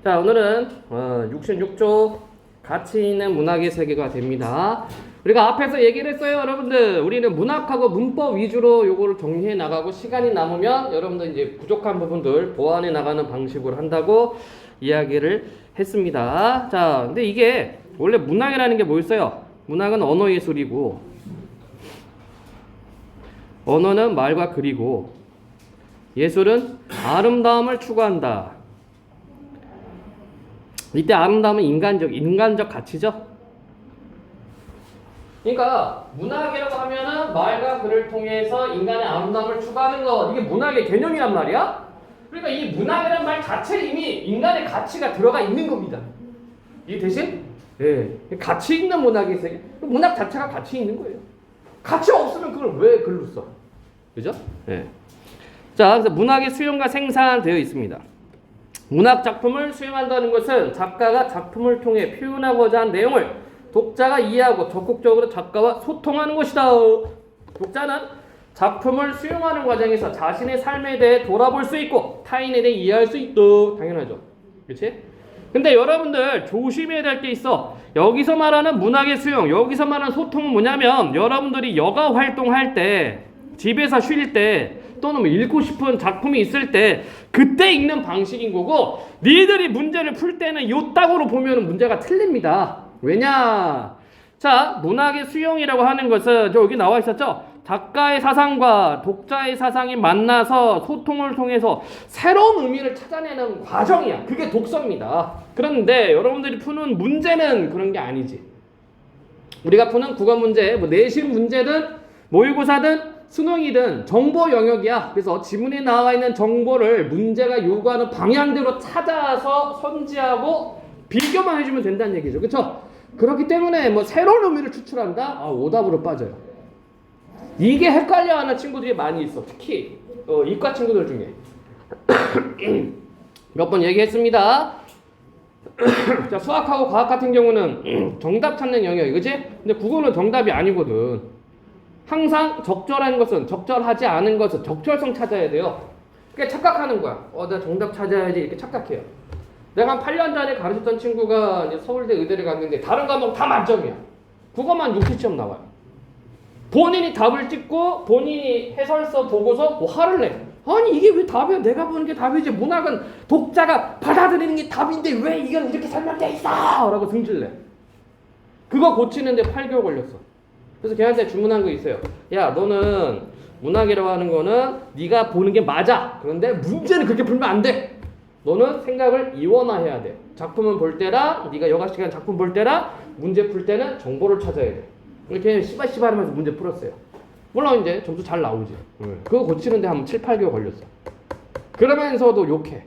자, 오늘은 66조 가치 있는 문학의 세계가 됩니다. 우리가 앞에서 얘기를 했어요, 여러분들. 우리는 문학하고 문법 위주로 요거를 정리해 나가고 시간이 남으면 여러분들 이제 부족한 부분들 보완해 나가는 방식으로 한다고 이야기를 했습니다. 자, 근데 이게 원래 문학이라는 게 뭐였어요? 문학은 언어 예술이고 언어는 말과 글이고 예술은 아름다움을 추구한다. 이때 아름다움은 인간적 가치죠. 그러니까 문학이라고 하면은 말과 글을 통해서 인간의 아름다움을 추구하는 거, 이게 문학의 개념이란 말이야. 그러니까 이 문학이란 말 자체에 이미 인간의 가치가 들어가 있는 겁니다. 이게 대신 가치 있는 문학이 세계. 문학 자체가 가치 있는 거예요. 가치 없으면 그걸 왜 글로 써? 그죠? 자, 그래서 문학의 수용과 생산되어 있습니다. 문학 작품을 수용한다는 것은 작가가 작품을 통해 표현하고자 한 내용을 독자가 이해하고 적극적으로 작가와 소통하는 것이다. 독자는 작품을 수용하는 과정에서 자신의 삶에 대해 돌아볼 수 있고 타인에 대해 이해할 수 있다. 당연하죠. 그렇지? 근데 여러분들 조심해야 될 게 있어. 여기서 말하는 문학의 수용, 여기서 말하는 소통은 뭐냐면 여러분들이 여가 활동할 때, 집에서 쉴 때, 또는 뭐 읽고 싶은 작품이 있을 때 그때 읽는 방식인 거고, 니들이 문제를 풀 때는 요 딱으로 보면 문제가 틀립니다. 왜냐? 자, 문학의 수용이라고 하는 것은 여기 나와 있었죠? 작가의 사상과 독자의 사상이 만나서 소통을 통해서 새로운 의미를 찾아내는 과정이야. 그게 독서입니다. 그런데 여러분들이 푸는 문제는 그런 게 아니지. 우리가 푸는 국어 문제, 뭐 내신 문제든 모의고사든 수능이든 정보 영역이야. 그래서 지문에 나와 있는 정보를 문제가 요구하는 방향대로 찾아서 선지하고 비교만 해주면 된다는 얘기죠. 그렇죠? 그렇기 때문에 뭐 새로운 의미를 추출한다? 오답으로 빠져요. 이게 헷갈려하는 친구들이 많이 있어. 특히 이과 친구들 중에. 몇 번 얘기했습니다. 자, 수학하고 과학 같은 경우는 정답 찾는 영역이, 그치? 근데 국어는 정답이 아니거든. 항상 적절한 것은, 적절하지 않은 것은 적절성 찾아야 돼요. 그러니까 착각하는 거야. 내가 정답 찾아야지, 이렇게 착각해요. 내가 한 8년 전에 가르쳤던 친구가 이제 서울대 의대를 갔는데 다른 과목 다 만점이야. 국어만 60점 나와요. 본인이 답을 찍고 본인이 해설서 보고서 뭐 화를 내. 아니 이게 왜 답이야? 내가 보는 게 답이지. 문학은 독자가 받아들이는 게 답인데 왜 이건 이렇게 설명돼 있어? 라고 승질내. 그거 고치는데 8개월 걸렸어. 그래서 걔한테 주문한 거 있어요. 야, 너는 문학이라고 하는 거는 네가 보는 게 맞아. 그런데 문제는 그렇게 풀면 안 돼. 너는 생각을 이원화해야 돼. 작품은 볼 때랑 네가 여가 시간 작품 볼 때랑 문제 풀 때는 정보를 찾아야 돼. 이렇게 씨발씨발 하면서 문제 풀었어요. 물론 이제 점수 잘 나오지. 그거 고치는데 한 7, 8개월 걸렸어. 그러면서도 욕해.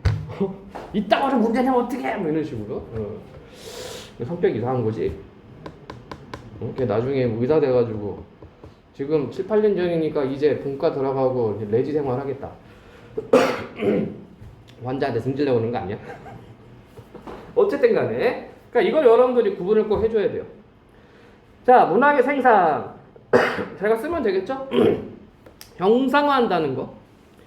이따가 좀 문제 내면 어떡해? 뭐 이런 식으로. 성격 이상한 거지. 걔 나중에 의사 돼가지고 지금 7, 8년 전이니까 이제 본과 들어가고 레지 생활 하겠다. 환자한테 승질내고 그러는 거 아니야? 어쨌든 간에 그러니까 이걸 여러분들이 구분을 꼭 해줘야 돼요. 자, 문학의 생산 제가 쓰면 되겠죠? 형상화한다는 거,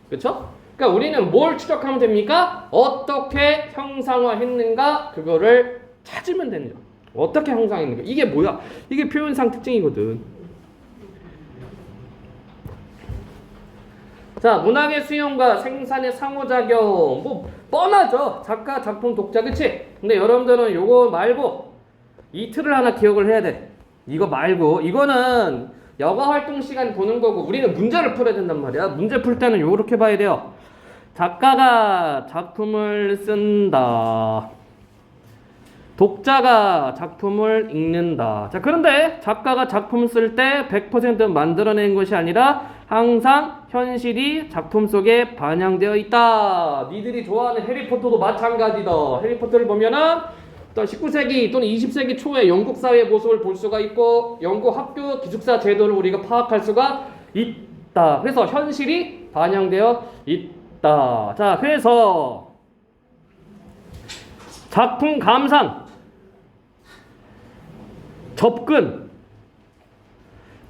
그렇죠? 그러니까 우리는 뭘 추적하면 됩니까? 어떻게 형상화했는가, 그거를 찾으면 되는 거죠. 어떻게 형상했는가, 이게 뭐야? 이게 표현상 특징이거든. 자, 문학의 수용과 생산의 상호작용, 뭐 뻔하죠. 작가, 작품, 독자, 그치? 근데 여러분들은 요거 말고 이 틀을 하나 기억을 해야 돼. 이거 말고, 이거는 여가 활동 시간 보는 거고 우리는 문제를 풀어야 된단 말이야. 문제 풀 때는 요렇게 봐야 돼요. 작가가 작품을 쓴다. 독자가 작품을 읽는다. 자, 그런데 작가가 작품을 쓸 때 100% 만들어낸 것이 아니라 항상 현실이 작품 속에 반영되어 있다. 니들이 좋아하는 해리포터도 마찬가지다. 해리포터를 보면은 19세기 또는 20세기 초에 영국 사회의 모습을 볼 수가 있고 영국 학교 기숙사 제도를 우리가 파악할 수가 있다. 그래서 현실이 반영되어 있다. 자, 그래서 작품 감상, 접근,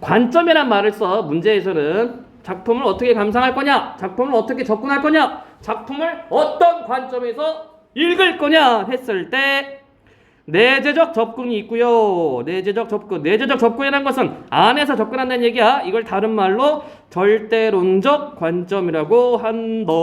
관점이란 말을 써. 문제에서는 작품을 어떻게 감상할 거냐, 작품을 어떻게 접근할 거냐, 작품을 어떤 관점에서 읽을 거냐 했을 때 내재적 접근이 있고요. 내재적 접근이라는 것은 안에서 접근한다는 얘기야. 이걸 다른 말로 절대론적 관점이라고 한다.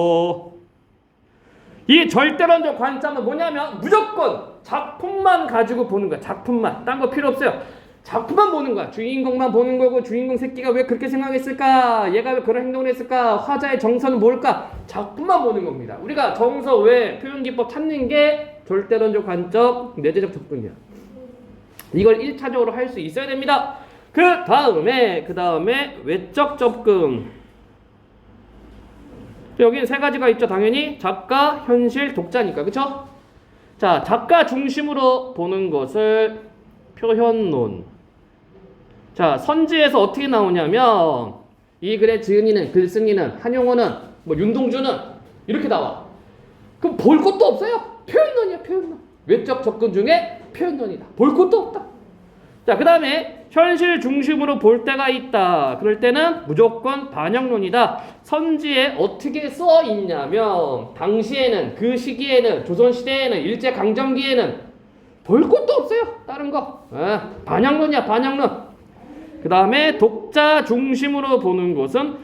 이 절대론적 관점은 뭐냐면 무조건 작품만 가지고 보는 거야. 작품만. 딴 거 필요 없어요. 작품만 보는 거야. 주인공만 보는 거고, 주인공 새끼가 왜 그렇게 생각했을까? 얘가 왜 그런 행동을 했을까? 화자의 정서는 뭘까? 작품만 보는 겁니다. 우리가 정서 외 표현기법 찾는 게 절대론적 관점, 내재적 접근이야. 이걸 1차적으로 할 수 있어야 됩니다. 그 다음에 외적 접근. 여기는 세 가지가 있죠. 당연히 작가, 현실, 독자니까. 그쵸? 자, 작가 중심으로 보는 것을 표현론. 자, 선지에서 어떻게 나오냐면 이 글의 지은이는, 글쓴이는, 한용호는, 뭐 윤동주는 이렇게 나와. 그럼 볼 것도 없어요. 표현론이야, 표현론. 외적 접근 중에 표현론이다. 볼 것도 없다. 자, 그 다음에 현실 중심으로 볼 때가 있다. 그럴 때는 무조건 반영론이다. 선지에 어떻게 써 있냐면 당시에는, 그 시기에는, 조선시대에는, 일제강점기에는 볼 것도 없어요. 다른 거. 반영론이야, 반영론. 그 다음에 독자 중심으로 보는 것은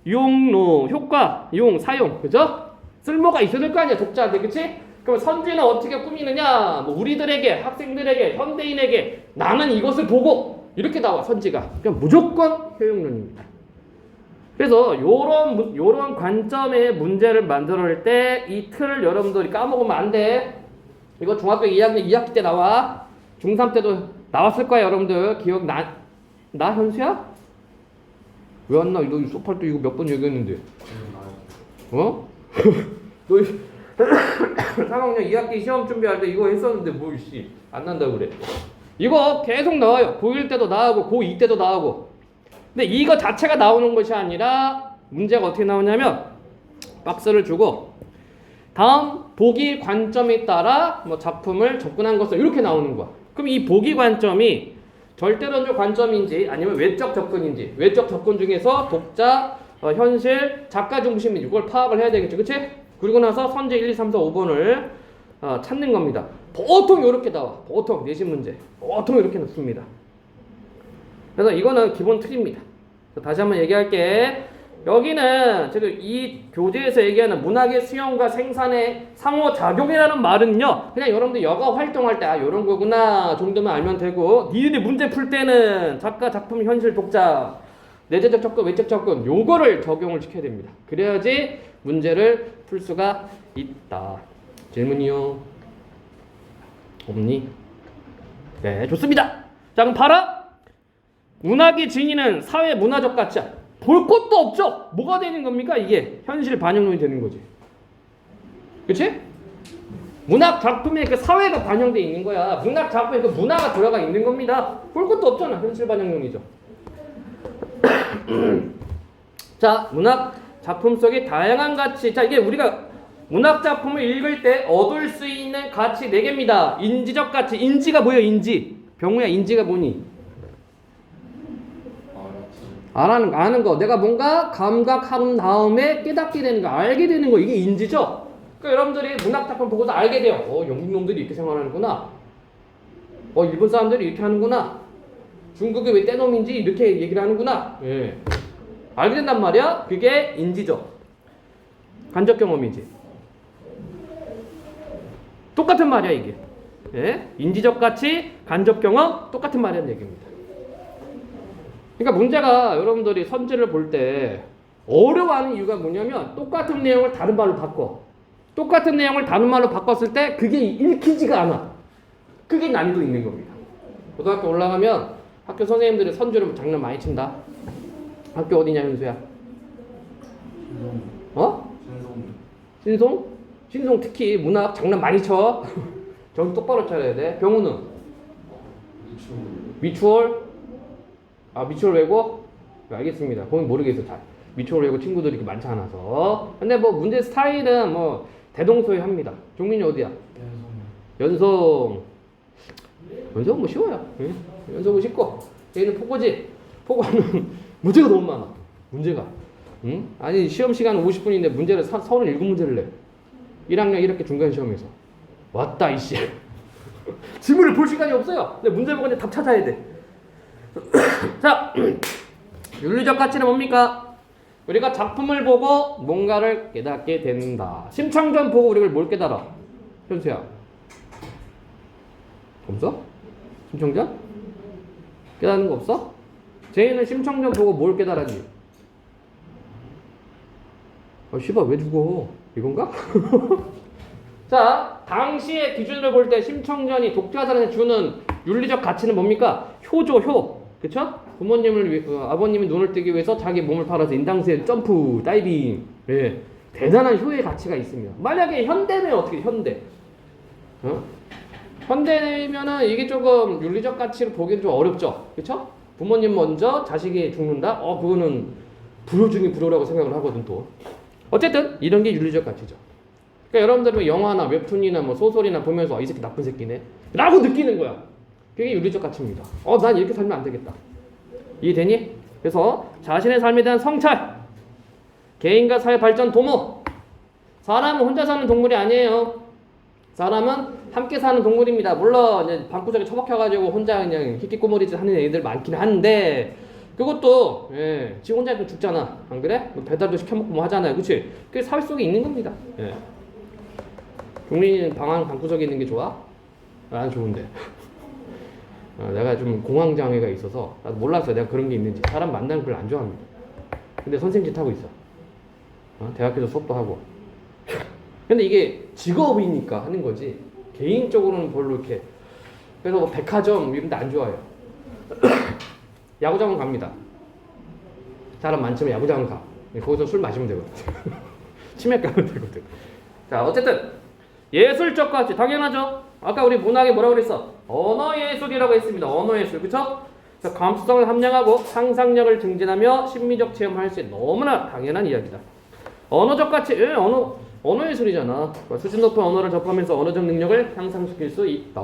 효용론. 효과, 용, 사용. 그죠? 쓸모가 있어야 될 거 아니야, 독자한테. 그치? 그럼 선지는 어떻게 꾸미느냐? 뭐 우리들에게, 학생들에게, 현대인에게 나는 이것을 보고 이렇게 나와, 선지가. 그냥 무조건 효용론입니다. 그래서 요런 관점의 문제를 만들어낼 때 이 틀을 여러분들이 까먹으면 안 돼. 이거 중학교 2학년 2학기 때 나와. 중3 때도 나왔을 거야, 여러분들. 기억나 현수야? 왜 안 나? 너 소팔 때 이거 몇 번 얘기했는데. 어? 너 3학년 2학기 시험 준비할 때 이거 했었는데 뭐 씨 안 난다고 그래. 이거 계속 나와요. 고1 때도 나오고 고2 때도 나오고. 근데 이거 자체가 나오는 것이 아니라 문제가 어떻게 나오냐면 박스를 주고 다음 보기 관점에 따라 뭐 작품을 접근한 것을 이렇게 나오는 거야. 그럼 이 보기 관점이 절대론적 관점인지 아니면 외적 접근인지, 외적 접근 중에서 독자, 현실, 작가 중심인지 이걸 파악을 해야 되겠죠. 그치? 그리고 나서 선지 1, 2, 3, 4, 5번을 찾는 겁니다. 보통 이렇게 나와. 보통 내신 문제. 보통 이렇게 넣습니다. 그래서 이거는 기본 틀입니다. 다시 한번 얘기할게. 여기는 지금 이 교재에서 얘기하는 문학의 수용과 생산의 상호작용이라는 말은요, 그냥 여러분들 여가 활동할 때 이런 거구나 정도만 알면 되고, 니네 문제 풀 때는 작가, 작품, 현실, 독자, 내재적 접근, 외적 접근 요거를 적용을 시켜야 됩니다. 그래야지 문제를 풀 수가 있다. 질문이요? 없니? 네, 좋습니다. 자, 그럼 봐라. 문학이 지니는 사회 문화적 가치야. 볼 것도 없죠. 뭐가 되는 겁니까? 이게 현실 반영론이 되는 거지. 그치? 문학 작품에 그 사회가 반영되어 있는 거야. 문학 작품에 그 문화가 들어가 있는 겁니다. 볼 것도 없잖아. 현실 반영론이죠. 자, 문학 작품 속의 다양한 가치. 자, 이게 우리가 문학 작품을 읽을 때 얻을 수 있는 가치 4개입니다. 인지적 가치. 인지가 뭐예요? 인지. 병우야, 인지가 뭐니? 아는 거. 내가 뭔가 감각한 다음에 깨닫게 되는 거, 알게 되는 거. 이게 인지죠? 그러니까 여러분들이 문학 작품 보고서 알게 돼요. 영국 놈들이 이렇게 생각하는구나. 일본 사람들이 이렇게 하는구나. 중국이 왜 떼놈인지 이렇게 얘기를 하는구나. 예. 알게 된단 말이야. 그게 인지죠. 간접 경험이지. 똑같은 말이야, 이게. 예? 인지적 가치, 간접 경험, 똑같은 말이라는 얘기입니다. 그러니까 문제가 여러분들이 선지를 볼 때 어려워하는 이유가 뭐냐면 똑같은 내용을 다른 말로 바꿔. 똑같은 내용을 다른 말로 바꿨을 때 그게 읽히지가 않아. 그게 난이도 있는 겁니다. 고등학교 올라가면 학교 선생님들이 선지를 장난 많이 친다. 학교 어디냐, 현수야? 신송? 신송 특히 문학 장난 많이 쳐. 정신 똑바로 차려야 돼. 병우는? 미추홀? 미추홀 외고? 알겠습니다. 거긴 모르겠어. 잘. 미추홀 외고 친구들이 이렇게 많지 않아서. 근데 뭐 문제 스타일은 뭐 대동소이합니다. 종민이 어디야? 연송 뭐 쉬워요. 응? 연송은 쉽고. 얘는 포고지. 포고는 문제가 너무 많아. 문제가. 응? 아니 시험 시간 50분인데 문제를 37문제를 내. 1학년 1학기 중간 시험에서 왔다 이씨. 지문을 볼 시간이 없어요. 근데 문제 보고 이제 답 찾아야 돼. 자, 윤리적 가치는 뭡니까? 우리가 작품을 보고 뭔가를 깨닫게 된다. 심청전 보고 우리가 뭘 깨달아? 현수야. 없어? 심청전? 깨닫는 거 없어? 제이는 심청전 보고 뭘 깨달았니? 씨발 왜 죽어? 이건가? 자, 당시의 기준으로 볼 때 심청전이 독자들한테 주는 윤리적 가치는 뭡니까? 효죠, 효. 그쵸? 부모님을 아버님이 눈을 뜨기 위해서 자기 몸을 팔아서 인당수에 점프, 다이빙. 예. 대단한 효의 가치가 있습니다. 만약에 현대면 어떻게 현대? 현대면은 이게 조금 윤리적 가치로 보기는 좀 어렵죠. 그쵸? 부모님 먼저 자식이 죽는다? 그거는 불효 중에 불효라고 생각을 하거든 또. 어쨌든 이런 게 윤리적 가치죠. 그러니까 여러분들 뭐 영화나 웹툰이나 뭐 소설이나 보면서 이 새끼 나쁜 새끼네 라고 느끼는 거야. 그게 윤리적 가치입니다. 난 이렇게 살면 안 되겠다. 이해되니? 그래서 자신의 삶에 대한 성찰, 개인과 사회 발전 도모. 사람은 혼자 사는 동물이 아니에요. 사람은 함께 사는 동물입니다. 물론 이제 방구석에 처박혀가지고 혼자 그냥 히키꼬모리짓 하는 애들 많긴 한데 그것도 지 혼자 좀 죽잖아. 안 그래? 뭐 배달도 시켜먹고 뭐 하잖아요. 그치? 그게 사회 속에 있는 겁니다. 국민이는 방구석에 있는 게 좋아? 난 좋은데. 내가 좀 공황장애가 있어서 나도 몰랐어. 내가 그런 게 있는지. 사람 만나는 걸 별로 안 좋아합니다. 근데 선생님 짓 하고 있어. 대학교에서 수업도 하고. 근데 이게 직업이니까 하는 거지. 개인적으로는 별로 이렇게. 그래서 뭐 백화점 이런 데 안 좋아해요. 야구장은 갑니다. 사람 많지만 야구장은 가. 거기서 술 마시면 되거든. 치맥 가면 되거든. 자, 어쨌든 예술적 가치 당연하죠. 아까 우리 문학에 뭐라고 그랬어? 언어예술이라고 했습니다. 언어예술. 그쵸? 감수성을 함량하고 상상력을 증진하며 심미적 체험을 할 수 있는 너무나 당연한 이야기다. 언어적 가치, 언어예술이잖아. 수준 높은 언어를 접하면서 언어적 능력을 향상시킬 수 있다.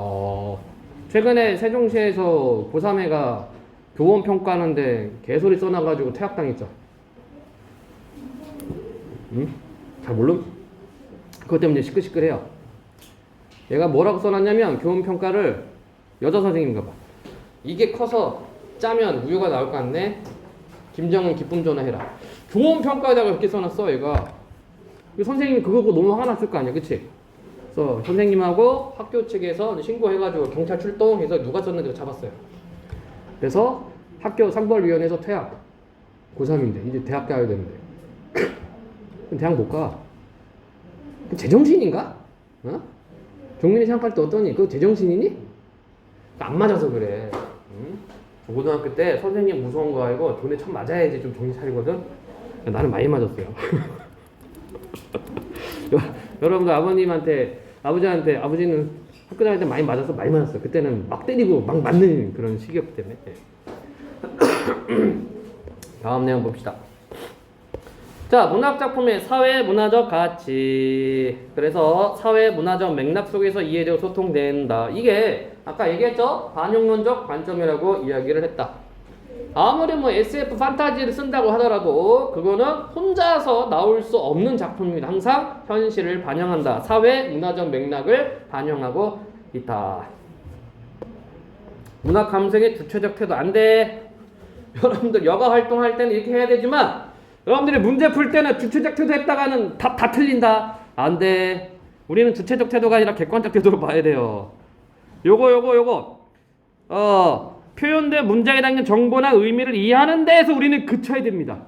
최근에 세종시에서 고3애가 교원 평가하는데 개소리 써놔가지고 퇴학당했죠. 응? 잘 모름? 그것 때문에 시끌시끌해요. 얘가 뭐라고 써놨냐면 교원 평가를 여자 선생님인가 봐. 이게 커서 짜면 우유가 나올 것 같네. 김정은 기쁨 전화해라. 교원 평가에다가 이렇게 써놨어 얘가. 선생님이 그거 보고 너무 화났을 거 아니야, 그치? 그래서 선생님하고 학교 측에서 신고해가지고 경찰 출동해서 누가 썼는지 잡았어요. 그래서 학교 상벌위원회에서 퇴학. 고3인데 이제 대학 가야 되는데 대학 못 가. 제정신인가? 종민이 생각할 때 어떠니? 그거 제정신이니? 안 맞아서 그래. 응? 고등학교 때 선생님 무서운 거 알고 돈에 참 맞아야지 좀 정신 차리거든. 나는 많이 맞았어요. 여러분들 아버지한테 아버지는 학교 다닐 때 많이 맞았어요. 그때는 막 때리고 막 맞는 그런 시기였기 때문에. 다음 내용 봅시다. 자, 문학작품의 사회 문화적 가치. 그래서 사회 문화적 맥락 속에서 이해되고 소통된다. 이게 아까 얘기했죠? 반영론적 관점이라고 이야기를 했다. 아무리 뭐 SF 판타지를 쓴다고 하더라도 그거는 혼자서 나올 수 없는 작품입니다. 항상 현실을 반영한다. 사회 문화적 맥락을 반영하고 있다. 문학 감성의 주체적 태도 안 돼. 여러분들 여가 활동할 때는 이렇게 해야 되지만 여러분들이 문제 풀 때는 주체적 태도 했다가는 다 틀린다. 안 돼. 우리는 주체적 태도가 아니라 객관적 태도로 봐야 돼요. 요거 표현된 문장에 담긴 정보나 의미를 이해하는 데에서 우리는 그쳐야 됩니다.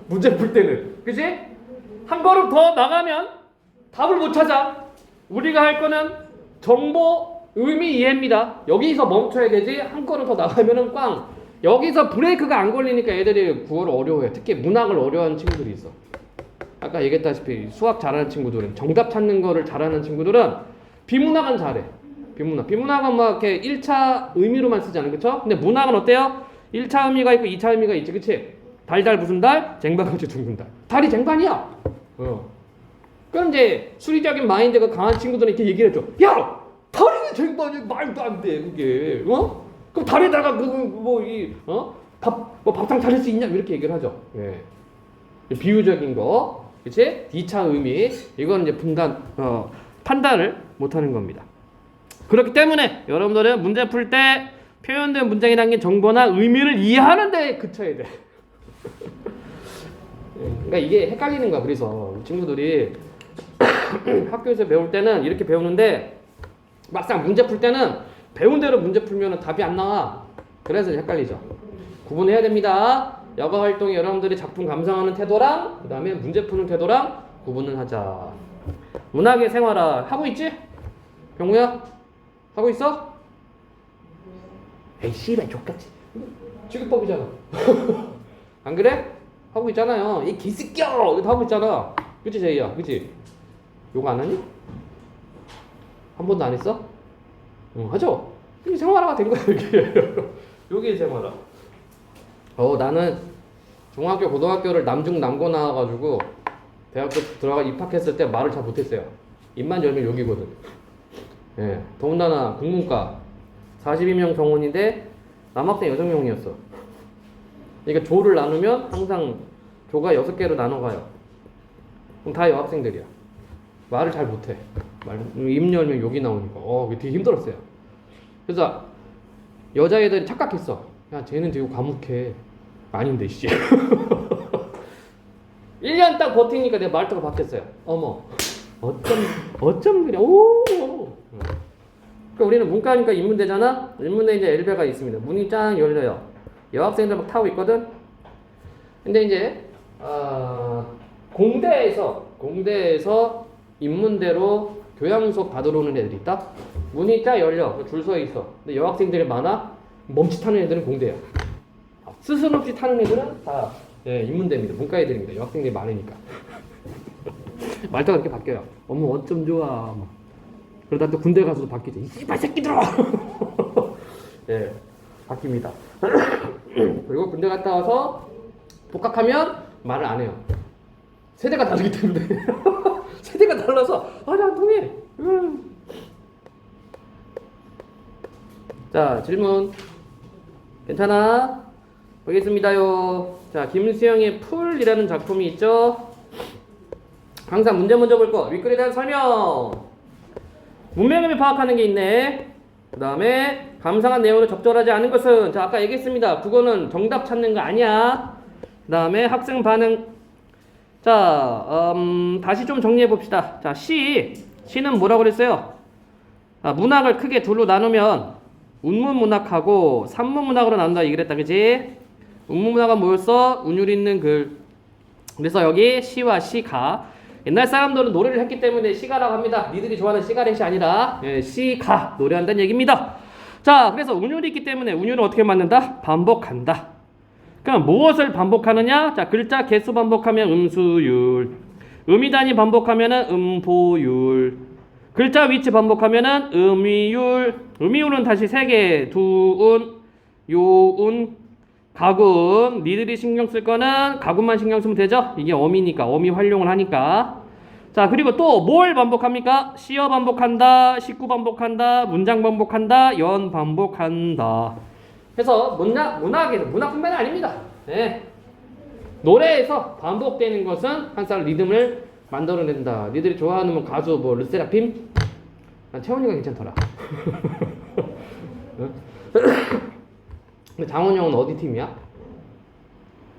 문제 풀 때는. 그치? 한 걸음 더 나가면 답을 못 찾아. 우리가 할 거는 정보, 의미 이해입니다. 여기서 멈춰야 되지. 한 걸음 더 나가면은 꽝. 여기서 브레이크가 안 걸리니까 애들이 국어를 어려워해. 특히 문학을 어려워하는 친구들이 있어. 아까 얘기했다시피 수학 잘하는 친구들은, 정답 찾는 거를 잘하는 친구들은 비문학은 잘해. 비문학은 막 이렇게 1차 의미로만 쓰잖아요. 그쵸? 근데 문학은 어때요? 1차 의미가 있고 2차 의미가 있지. 그치? 달달 무슨 달? 쟁반같이 둥근 달. 달이 쟁반이야. 그럼 이제 수리적인 마인드가 강한 친구들은 이렇게 얘기를 해줘. 야! 달이 쟁반이 말도 안 돼. 그게. 그럼 달에다가 밥상 차릴 수 있냐? 이렇게 얘기를 하죠. 예. 비유적인 거. 그치? D차 의미. 이건 이제 판단을 못하는 겁니다. 그렇기 때문에 여러분들은 문제 풀 때 표현된 문장이 담긴 정보나 의미를 이해하는 데 그쳐야 돼. 그러니까 이게 헷갈리는 거야. 그래서 친구들이 학교에서 배울 때는 이렇게 배우는데 막상 문제 풀 때는 배운 대로 문제 풀면 답이 안 나와. 그래서 헷갈리죠. 구분해야 됩니다. 여가 활동에 여러분들이 작품 감상하는 태도랑 그 다음에 문제 푸는 태도랑 구분을 하자. 문학의 생활화 하고 있지? 병우야? 하고 있어? 에이 씨발 족같지. 취급법이잖아. 안 그래? 하고 있잖아요. 이 개새끼야! 이거 하고 있잖아. 그치 제이야? 그치? 욕 안 하니? 한 번도 안 했어? 응 하죠? 이게 생활화가 된 거야 이게. 요게 생활화. 나는 중학교 고등학교를 남중 남고 나와가지고 대학교 들어가 입학했을 때 말을 잘 못했어요. 입만 열면 욕이거든. 예, 더군다나 국문과 42명 정원인데 남학생 6명이었어. 그러니까 조를 나누면 항상 조가 6개로 나눠가요. 그럼 다 여학생들이야. 말을 잘 못해. 입 열면 욕이 나오니까 되게 힘들었어요. 그래서 여자애들이 착각했어. 야 쟤는 되게 과묵해. 아닌데 씨. 1년 딱 버티니까 내 말투가 바뀌었어요. 어머 어쩜 그래. 오. 그러니까 우리는 문과니까 인문대잖아. 인문대 이제 엘베가 있습니다. 문이 쫙 열려요. 여학생들 막 타고 있거든. 근데 이제 공대에서 인문대로 교양 수업 받으러 오는 애들이 있다. 문이 쫙 열려. 줄 서 있어. 근데 여학생들이 많아. 멈칫하는 애들은 공대야. 스승 없이 타는 애들은 다 인문대입니다. 문과 애들입니다. 여학생들이 많으니까. 말투가 이렇게 바뀌어요. 어머 어쩜 좋아. 그러다 또 군대 가서도 바뀌죠. 이 씨발 새끼들아. 예, 바뀝니다. 그리고 군대 갔다 와서 복학하면 말을 안 해요. 세대가 다르기 때문에. 세대가 달라서 나 통해. 자 질문 괜찮아? 보겠습니다요. 자 김수영의 풀이라는 작품이 있죠. 항상 문제 먼저 볼 거. 윗글에 대한 설명. 문맥을 파악하는 게 있네. 그 다음에 감상한 내용으로 적절하지 않은 것은 자 아까 얘기했습니다. 국어는 정답 찾는 거 아니야. 그 다음에 학생 반응. 자 다시 좀 정리해 봅시다. 자 시는 뭐라고 그랬어요? 문학을 크게 둘로 나누면 운문문학하고 산문문학으로 나눈다 얘기를 했다. 그치? 운문문학은 뭐였어? 운율 있는 글. 그래서 여기 시와 시가. 옛날 사람들은 노래를 했기 때문에 시가라고 합니다. 니들이 좋아하는 시가렛이 아니라 시가 노래한다는 얘기입니다. 자 그래서 운율이 있기 때문에 운율은 어떻게 맞는다? 반복한다. 그럼 무엇을 반복하느냐? 자 글자 개수 반복하면 음수율, 음이단위 반복하면은 음보율, 글자 위치 반복하면은 음위율. 음위율은 다시 3개. 두운, 요운, 가군. 니들이 신경 쓸 거는 가군만 신경 쓰면 되죠? 이게 어미니까 어미 활용을 하니까. 자 그리고 또 뭘 반복합니까? 시어 반복한다, 식구 반복한다, 문장 반복한다, 연 반복한다. 그래서 문학뿐만이 아닙니다. 네. 노래에서 반복되는 것은 항상 리듬을 만들어낸다. 니들이 좋아하는 뭐 가수 뭐 르세라핌? 난 채원이가 괜찮더라. 근데 장원영은 어디 팀이야?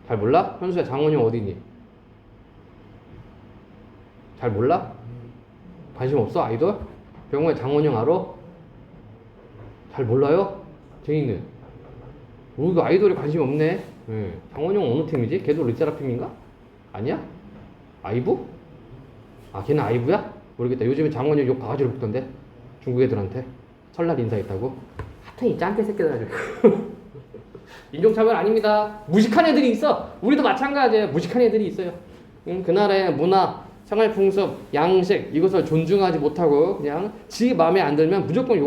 잘 몰라? 현수야 장원영 어디니? 잘 몰라? 관심 없어? 아이돌? 병원에 장원영 알아? 잘 몰라요? 제이는? 우리가 아이돌에 관심 없네. 네. 장원영 어느 팀이지? 걔도 르세라핌인가? 아니야? 아이브? 걔는 아이브야? 모르겠다. 요즘에 장원영 욕 바가지로 먹던데 중국 애들한테 설날 인사했다고. 하여튼 이 짱깨 새끼들 아주. 인종차별 아닙니다. 무식한 애들이 있어. 우리도 마찬가지예요. 무식한 애들이 있어요. 그 나라의 문화, 생활풍습, 양식 이것을 존중하지 못하고 그냥 지 마음에 안 들면 무조건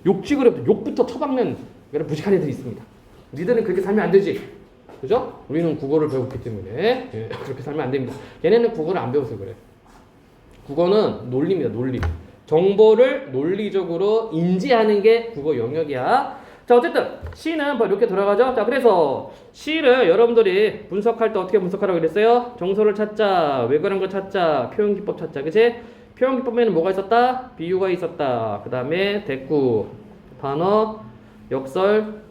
욕지그럽 욕부터 처박는 그런 무식한 애들이 있습니다. 니들은 그렇게 살면 안 되지. 그죠? 우리는 국어를 배웠기 때문에 그렇게 살면 안 됩니다. 얘네는 국어를 안 배워서 그래. 국어는 논리입니다. 논리. 정보를 논리적으로 인지하는 게 국어 영역이야. 자, 어쨌든 C는 뭐 이렇게 돌아가죠. 자, 그래서 C를 여러분들이 분석할 때 어떻게 분석하라고 그랬어요? 정서를 찾자, 왜 그런 거 찾자, 표현기법 찾자. 그치? 표현기법에는 뭐가 있었다? 비유가 있었다. 그 다음에 대꾸, 단어, 역설,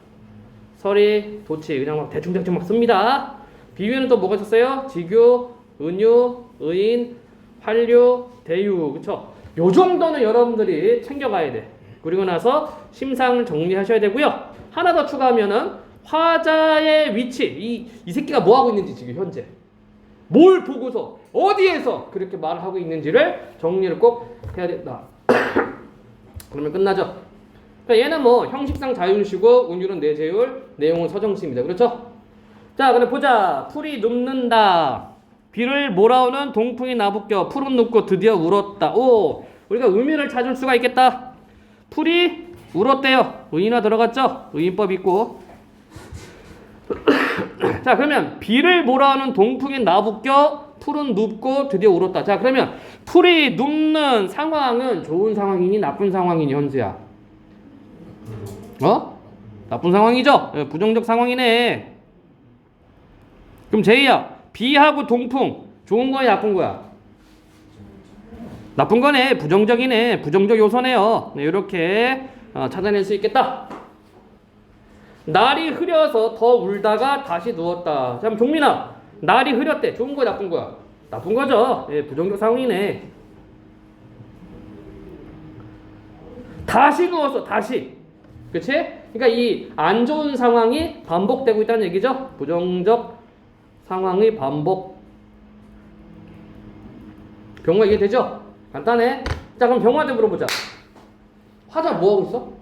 서리, 도치. 그냥 막 대충대충 막 씁니다. 비유에는 또 뭐가 있었어요? 직유, 은유, 의인, 환류, 대유. 그쵸? 요 정도는 여러분들이 챙겨가야 돼. 그리고 나서 심상을 정리하셔야 되고요. 하나 더 추가하면은 화자의 위치. 이 새끼가 뭐 하고 있는지 지금 현재. 뭘 보고서 어디에서 그렇게 말을 하고 있는지를 정리를 꼭 해야 된다. 그러면 끝나죠. 그러니까 얘는 뭐 형식상 자율시고 운율은 내재율, 내용은 서정시입니다. 그렇죠? 자, 그럼 보자. 풀이 눕는다. 비를 몰아오는 동풍이 나부껴 푸른 눕고 드디어 울었다. 오, 우리가 의미를 찾을 수가 있겠다. 풀이 울었대요. 의인화 들어갔죠? 의인법 있고. 자, 그러면 비를 몰아오는 동풍이 나부껴 푸른 눕고 드디어 울었다. 자, 그러면 풀이 눕는 상황은 좋은 상황이니 나쁜 상황이니 현수야? 나쁜 상황이죠? 예, 부정적 상황이네. 그럼 제이야, 비하고 동풍 좋은 거야 나쁜 거야? 나쁜 거네. 부정적이네. 부정적 요소네요. 네, 이렇게 찾아낼 수 있겠다. 날이 흐려서 더 울다가 다시 누웠다. 자, 그럼 종민아, 날이 흐렸대. 좋은 거야 나쁜 거야? 나쁜 거죠. 예, 부정적 상황이네. 다시 누웠어. 다시. 그치? 그러니까 이 안 좋은 상황이 반복되고 있다는 얘기죠. 부정적 상황의 반복. 병화 이해되죠? 간단해. 자, 그럼 병화한테 물어보자. 화자 뭐하고 있어?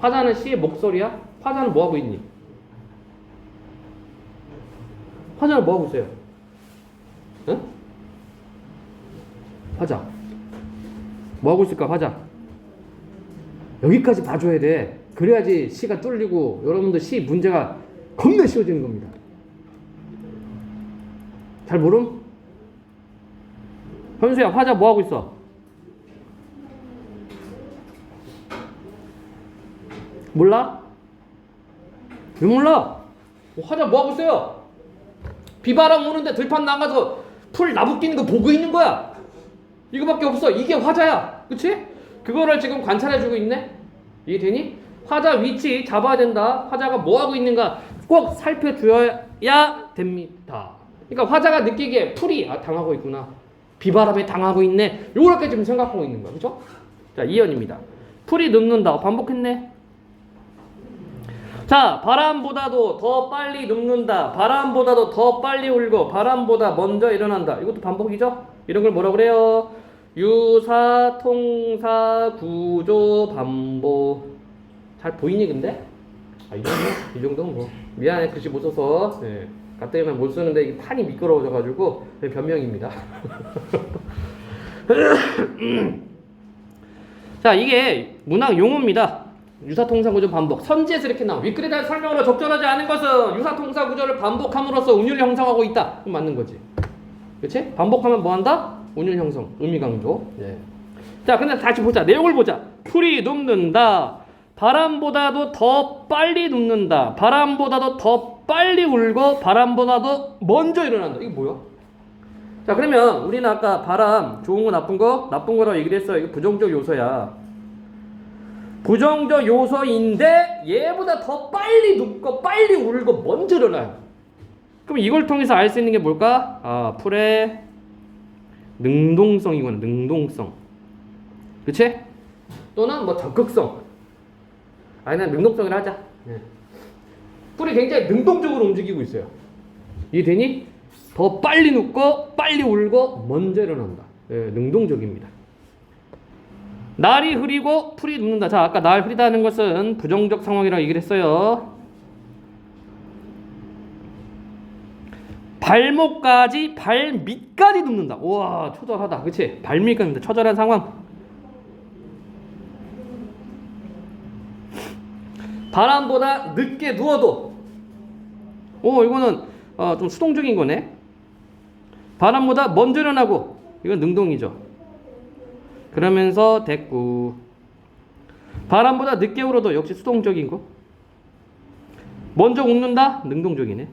화자는 C의 목소리야? 화자는 뭐하고 있니? 화자는 뭐하고 있어요? 응? 화자 뭐하고 있을까? 화자 여기까지 봐줘야 돼. 그래야지 C가 뚫리고 여러분들 C 문제가 겁나 쉬워지는 겁니다. 잘 모름? 현수야, 화자 뭐하고 있어? 몰라? 왜 몰라? 화자 뭐하고 있어요? 비바람 오는데 들판 나가서 풀 나부끼는 거 보고 있는 거야. 이거밖에 없어. 이게 화자야. 그치? 그거를 지금 관찰해주고 있네? 이해되니? 화자 위치 잡아야 된다. 화자가 뭐하고 있는가 꼭 살펴줘야 됩니다. 그러니까 화자가 느끼기에 풀이 당하고 있구나. 비바람에 당하고 있네. 요렇게 지금 생각하고 있는 거야. 그쵸? 자, 2연입니다. 풀이 눕는다. 반복했네. 자, 바람보다도 더 빨리 눕는다. 바람보다도 더 빨리 울고 바람보다 먼저 일어난다. 이것도 반복이죠? 이런 걸 뭐라고 그래요? 유사, 통사, 구조, 반복. 잘 보이니 근데? 이 정도는 뭐 미안해 글씨 못 써서. 네. 가때만 못 쓰는데 이게 판이 미끄러워져가지고 변명입니다. 자, 이게 문학 용어입니다. 유사통사구조 반복. 선지에서 이렇게 나와. 윗글에 대한 설명으로 적절하지 않은 것은 유사통사구조를 반복함으로써 운율을 형성하고 있다. 그럼 맞는 거지. 그치? 반복하면 뭐한다? 운율 형성, 의미 강조. 예. 자, 근데 다시 보자. 내용을 보자. 풀이 눕는다. 바람보다도 더 빨리 눕는다. 바람보다도 더 빨리 울고 바람보다도 먼저 일어난다. 이게 뭐야? 자, 그러면 우리는 아까 바람 좋은 거 나쁜 거? 나쁜 거라고 얘기를 했어요. 이거 부정적 요소야. 부정적 요소인데 얘보다 더 빨리 눕고 빨리 울고 먼저 일어나요. 그럼 이걸 통해서 알 수 있는 게 뭘까? 아, 풀의 능동성이구나. 능동성. 그치? 또는 뭐 적극성. 아니, 난 능동성이라 하자. 네. 풀이 굉장히 능동적으로 움직이고 있어요. 이해되니? 더 빨리 눕고 빨리 울고 먼저 일어난다. 네, 능동적입니다. 날이 흐리고 풀이 눕는다. 자, 아까 날 흐리다는 것은 부정적 상황이라고 얘기를 했어요. 발목까지 발밑까지 눕는다. 우와, 처절하다. 그치? 발밑까지 눕는다. 처절한 상황. 바람보다 늦게 누워도. 이거는 좀 수동적인 거네. 바람보다 먼저 일어나고. 이건 능동이죠. 그러면서 됐고. 바람보다 늦게 울어도 역시 수동적인 거. 먼저 웃는다? 능동적이네.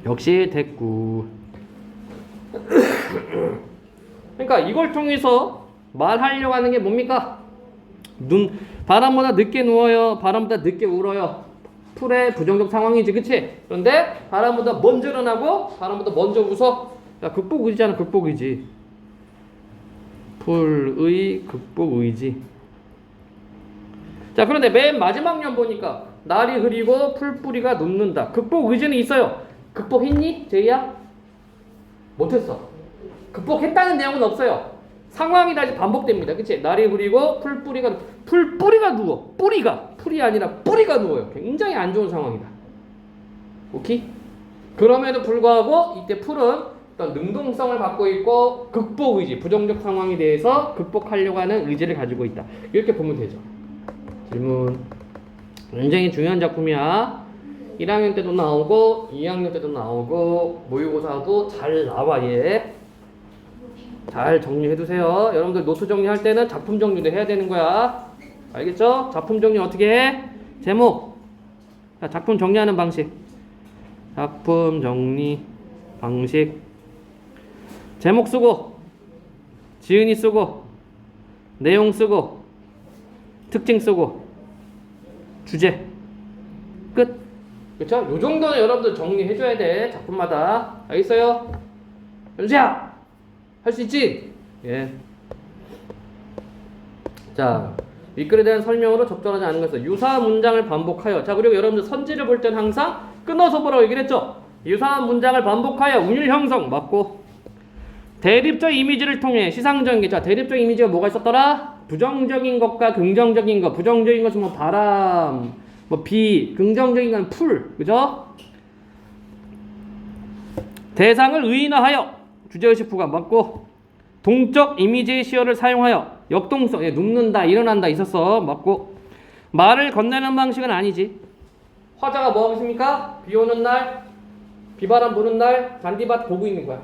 역시 됐고. 그러니까 이걸 통해서 말하려고 하는 게 뭡니까? 바람보다 늦게 누워요. 바람보다 늦게 울어요. 풀의 부정적 상황이지, 그치? 그런데 바람보다 먼저 일어나고 바람보다 먼저 웃어. 야, 극복의지잖아, 극복의지. 풀의 극복의지. 자, 그런데 맨 마지막 년 보니까 날이 흐리고 풀뿌리가 눕는다. 극복의지는 있어요. 극복했니, 제이야? 못했어. 극복했다는 내용은 없어요. 상황이 다시 반복됩니다. 그치? 날이 흐리고 풀뿌리가 누워. 풀이 아니라 뿌리가 누워요. 굉장히 안 좋은 상황이다. 오케이? 그럼에도 불구하고 이때 풀은 어떤 능동성을 갖고 있고 극복의지, 부정적 상황에 대해서 극복하려고 하는 의지를 가지고 있다. 이렇게 보면 되죠. 질문. 굉장히 중요한 작품이야. 1학년 때도 나오고 2학년 때도 나오고 모의고사도 잘 나와. 얘 잘 정리해두세요. 여러분들 노트 정리할 때는 작품 정리도 해야 되는 거야. 알겠죠? 작품 정리 어떻게 해? 제목. 자, 작품 정리하는 방식. 작품 정리 방식. 제목 쓰고, 지은이 쓰고, 내용 쓰고, 특징 쓰고, 주제. 끝. 그쵸? 요 정도는 여러분들 정리해줘야 돼. 작품마다. 알겠어요? 연수야! 할 수 있지? 예. 자, 윗글에 대한 설명으로 적절하지 않은 것은 유사한 문장을 반복하여. 자, 그리고 여러분들 선지를 볼 때는 항상 끊어서 보라고 얘기를 했죠? 유사한 문장을 반복하여 운율 형성 맞고, 대립적 이미지를 통해 시상적인 게. 자, 대립적 이미지가 뭐가 있었더라? 부정적인 것과 긍정적인 것. 부정적인 것은 뭐 바람, 뭐 비, 긍정적인 건 풀, 그죠? 대상을 의인화하여 주제의식 부가 맞고, 동적 이미지의 시어를 사용하여 역동성, 눕는다, 일어난다 있었어. 맞고, 말을 건네는 방식은 아니지. 화자가 뭐 하고 있습니까? 비 오는 날, 비바람 부는 날 잔디밭 보고 있는 거야.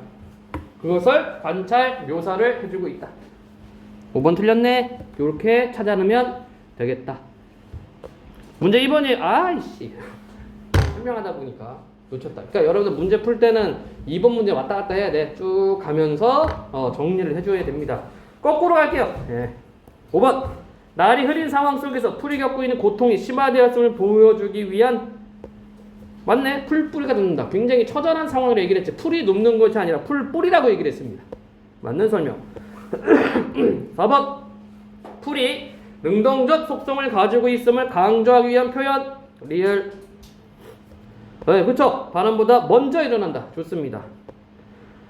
그것을 관찰, 묘사를 해주고 있다. 5번 틀렸네. 이렇게 찾아내면 되겠다. 문제 2번이 아이씨 설명하다 보니까 놓쳤다. 그러니까 여러분들 문제 풀 때는 2번 문제 왔다 갔다 해야 돼. 쭉 가면서 정리를 해줘야 됩니다. 거꾸로 갈게요. 예. 5번. 날이 흐린 상황 속에서 풀이 겪고 있는 고통이 심화되었음을 보여주기 위한. 맞네. 풀뿌리가 눕는다. 굉장히 처절한 상황을 얘기를 했지. 풀이 눕는 것이 아니라 풀뿌리라고 얘기를 했습니다. 맞는 설명. 4번. 풀이 능동적 속성을 가지고 있음을 강조하기 위한 표현. 리얼. 네, 그쵸? 바람보다 먼저 일어난다. 좋습니다.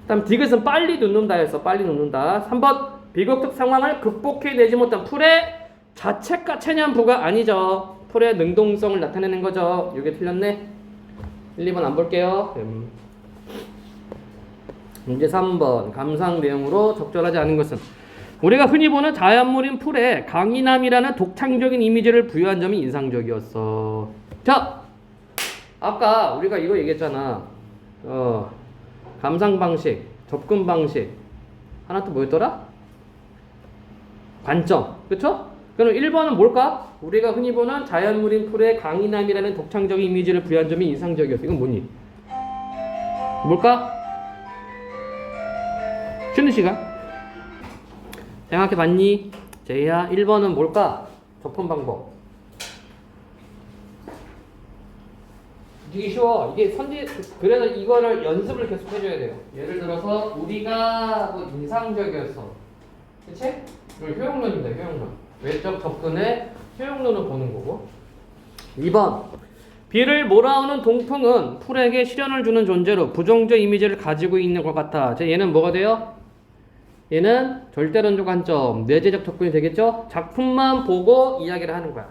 다음 디귿은 빨리 눕는다 해서 빨리 눕는다. 3번. 비극적 상황을 극복해내지 못한 풀의 자책과 체념부가 아니죠. 풀의 능동성을 나타내는 거죠. 이게 틀렸네. 1, 2번 안 볼게요. 문제 3번. 감상 내용으로 적절하지 않은 것은 우리가 흔히 보는 자연물인 풀에 강인함이라는 독창적인 이미지를 부여한 점이 인상적이었어. 자, 아까 우리가 이거 얘기했잖아. 감상 방식, 접근 방식. 하나 또 뭐였더라? 관점. 그쵸? 그럼 1번은 뭘까? 우리가 흔히 보는 자연물인 풀에 강인함이라는 독창적인 이미지를 부여한 점이 인상적이었어. 이건 뭐니? 뭘까? 쉬는 시간. 생각해 봤니? 제이야, 1번은 뭘까? 접근 방법. 되게 쉬워. 이게 그래서 이거를 연습을 계속 해줘야 돼요. 예를 들어서 우리가 뭐 인상적이었어. 그치? 이거 효용론입니다. 효용론. 외적 접근의 효용론을 보는 거고. 2번. 비를 몰아오는 동풍은 풀에게 시련을 주는 존재로 부정적 이미지를 가지고 있는 것 같아. 얘는 뭐가 돼요? 얘는 절대론적 관점, 내재적 접근이 되겠죠? 작품만 보고 이야기를 하는 거야.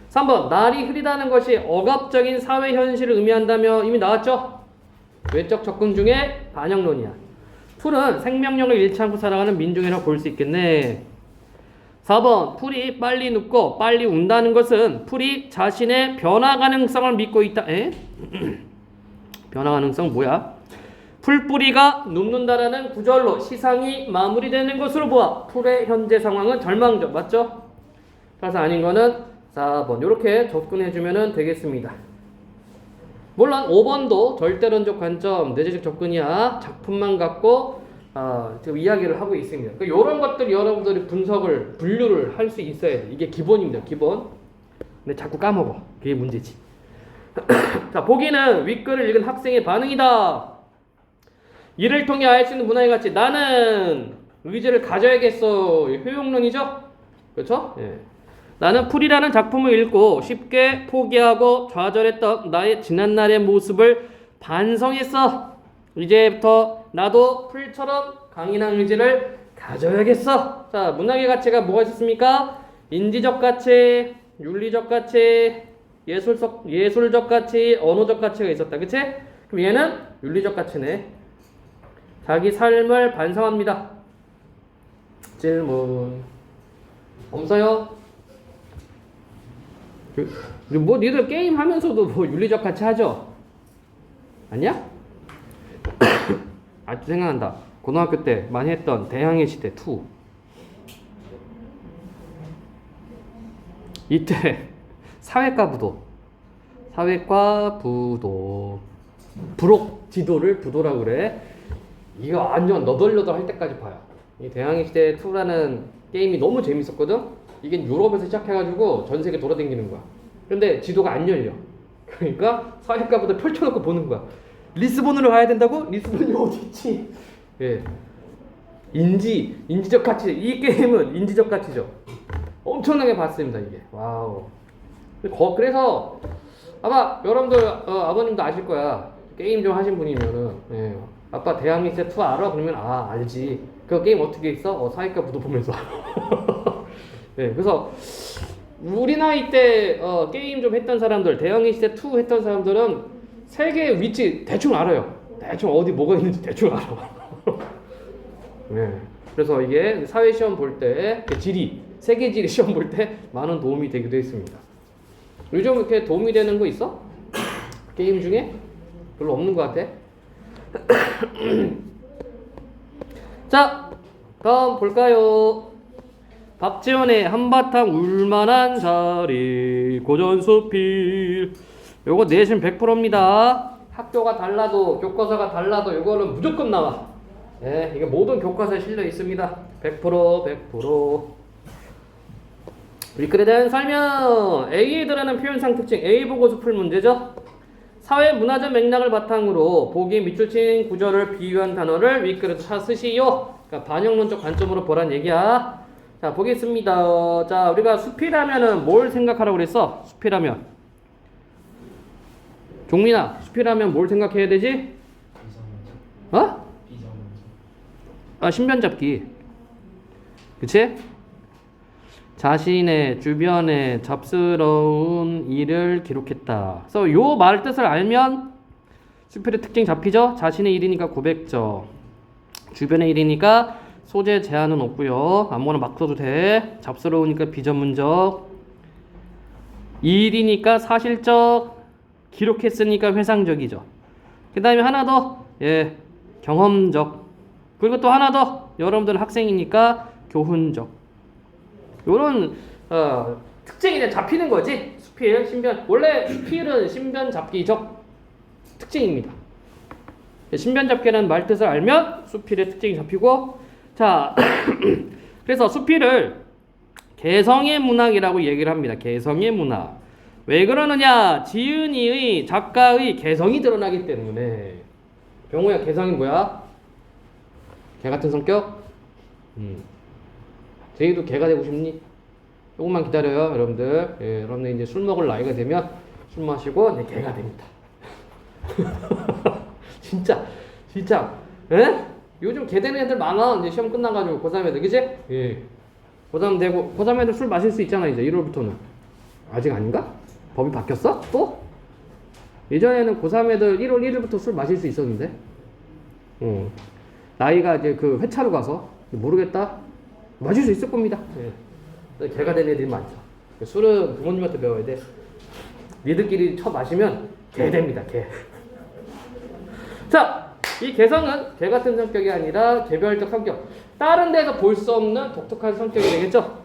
3번. 날이 흐리다는 것이 억압적인 사회 현실을 의미한다며 이미 나왔죠? 외적 접근 중에 반영론이야. 풀은 생명력을 잃지 않고 살아가는 민중이라고 볼 수 있겠네. 4번. 풀이 빨리 눕고 빨리 운다는 것은 풀이 자신의 변화 가능성을 믿고 있다. 에? 변화 가능성 뭐야? 풀뿌리가 눕는다라는 구절로 시상이 마무리되는 것으로 보아 풀의 현재 상황은 절망적. 맞죠? 따라서 아닌 거는 4번. 이렇게 접근해주면 되겠습니다. 물론 5번도 절대론적 관점, 내재적 접근이야. 작품만 갖고 지금 이야기를 하고 있습니다. 이런 것들 여러분들이 분류를 할 수 있어야 돼. 이게 기본입니다. 기본. 근데 자꾸 까먹어. 그게 문제지. 자, 보기는 윗글을 읽은 학생의 반응이다. 이를 통해 알 수 있는 문화의 가치. 나는 의지를 가져야겠어. 효용론이죠? 그렇죠? 예. 나는 풀이라는 작품을 읽고 쉽게 포기하고 좌절했던 나의 지난날의 모습을 반성했어. 이제부터 나도 풀처럼 강인한 의지를 가져야겠어. 자, 문학의 가치가 뭐가 있었습니까? 인지적 가치, 윤리적 가치, 예술적 가치, 언어적 가치가 있었다. 그치? 그럼 얘는 윤리적 가치네. 자기 삶을 반성합니다. 질문 없어요? 뭐 니들 게임 하면서도 뭐 윤리적 가치 하죠? 아니야? 아직도 생각난다. 고등학교 때 많이 했던 대항해 시대 2. 이때 사회과 부도 부록 지도를 부도라고 그래. 이거 완전 너덜너덜 할 때까지 봐요. 이 대항해 시대 2라는 게임이 너무 재밌었거든. 이게 유럽에서 시작해가지고 전 세계 돌아다니는 거야. 근데 지도가 안 열려. 그러니까 사회과부터 펼쳐놓고 보는 거야. 리스본으로 가야 된다고? 리스본이 어디 있지? 예. 인지적 가치. 이 게임은 인지적 가치죠. 엄청나게 봤습니다, 이게. 와우. 그래서 아마 여러분들 아버님도 아실 거야. 게임 좀 하신 분이면은 예. 아빠 대항해 시대 2 알아? 그러면 알지. 그 게임 어떻게 있어? 사회과 부도 보면서. 네, 그래서 우리 나이 때 게임 좀 했던 사람들, 대항해 시대 2 했던 사람들은 세계의 위치 대충 알아요. 대충 어디 뭐가 있는지 대충 알아. 네, 그래서 이게 사회 시험 볼 때, 세계 지리 시험 볼 때 많은 도움이 되기도 했습니다. 요즘 이렇게 도움이 되는 거 있어? 게임 중에? 별로 없는 것 같아. 자, 다음 볼까요? 박지원의 한바탕 울만한 자리 고전수필. 요거 내신 100%입니다. 학교가 달라도 교과서가 달라도 요거는 무조건 나와. 네, 이게 모든 교과서에 실려 있습니다. 100%. 윗글에 대한 설명. A에 들어가는 표현상 특징. A 보고서 풀 문제죠. 사회 문화적 맥락을 바탕으로 보기에 밑줄 친 구절을 비유한 단어를 윗글에서 쓰시오. 그러니까 반영론적 관점으로 보란 얘기야. 자, 보겠습니다. 자, 우리가 수필하면은 뭘 생각하라고 그랬어? 수필하면. 종민아, 수필하면 뭘 생각해야 되지? 어? 신변 잡기. 그치? 자신의 주변에 잡스러운 일을 기록했다. 그래서 요 말 뜻을 알면 수필의 특징 잡히죠? 자신의 일이니까 고백적. 주변의 일이니까 소재 제한은 없고요. 아무거나 막 써도 돼. 잡스러우니까 비전문적. 일이니까 사실적. 기록했으니까 회상적이죠. 그 다음에 하나 더. 예, 경험적. 그리고 또 하나 더. 여러분들은 학생이니까 교훈적. 요런 특징이 이제 잡히는 거지. 수필, 신변. 원래 수필은 신변 잡기적 특징입니다. 신변 잡기라는 말 뜻을 알면 수필의 특징이 잡히고. 자, 그래서 수필을 개성의 문학이라고 얘기를 합니다. 개성의 문학. 왜 그러느냐? 지은이의 작가의 개성이 드러나기 때문에. 병호야, 개성이 뭐야? 개 같은 성격? 제이도 개가 되고 싶니? 조금만 기다려요, 여러분들. 예, 여러분들 이제 술 먹을 나이가 되면 술 마시고 이제 개가 됩니다. 진짜. 예? 요즘 개 되는 애들 많아. 이제 시험 끝나가지고 고3 애들, 그치? 예. 고3 되고, 고3 애들 술 마실 수 있잖아, 이제 1월부터는. 아직 아닌가? 법이 바뀌었어? 또? 예전에는 고3 애들 1월 1일부터 술 마실 수 있었는데. 나이가 이제 그 회차로 가서, 모르겠다? 마실 수 있을 겁니다. 예. 개가 된 애들이 많죠. 술은 부모님한테 배워야 돼. 니들끼리 쳐 마시면 개 됩니다, 개. 자! 이 개성은 개 같은 성격이 아니라 개별적 성격. 다른 데서 볼 수 없는 독특한 성격이 되겠죠.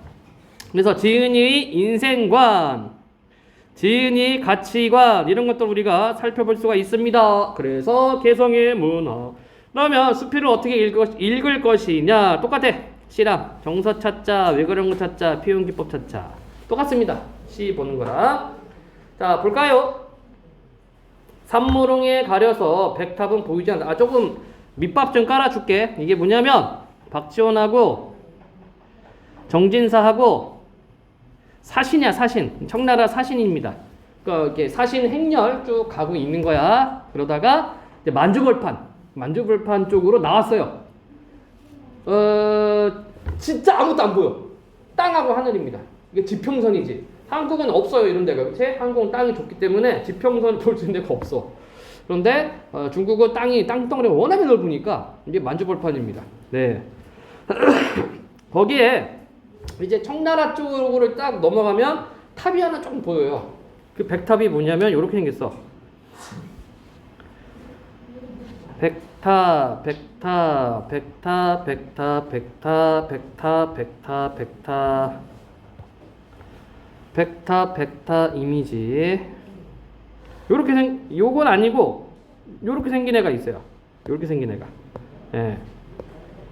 그래서 지은이의 인생관, 지은이의 가치관 이런 것들 우리가 살펴볼 수가 있습니다. 그래서 개성의 문화. 그러면 수필을 어떻게 읽을 것이냐? 똑같아. 시랑 정서 찾자, 왜 그런 거 찾자, 표현 기법 찾자. 똑같습니다. 시 보는 거랑. 자, 볼까요? 산모릉에 가려서 백탑은 보이지 않는다. 아, 조금 밑밥 좀 깔아줄게. 이게 뭐냐면 박지원하고 정진사하고 사신이야, 사신. 청나라 사신입니다. 그러니까 이렇게 사신 행렬 쭉 가고 있는 거야. 그러다가 이제 만주벌판 쪽으로 나왔어요. 진짜 아무것도 안 보여. 땅하고 하늘입니다. 이게 지평선이지. 한국은 없어요, 이런 데가. 그치? 한국은 땅이 좁기 때문에 지평선을 볼 수 있는 데가 없어. 그런데 중국은 땅덩어리가 워낙에 넓으니까 이게 만주벌판입니다. 네. 거기에 이제 청나라 쪽으로 딱 넘어가면 탑이 하나 조금 보여요. 그 백탑이 뭐냐면 이렇게 생겼어. 백탑 이미지. 요건 아니고 요렇게 생긴 애가 있어요. 요렇게 생긴 애가. 예.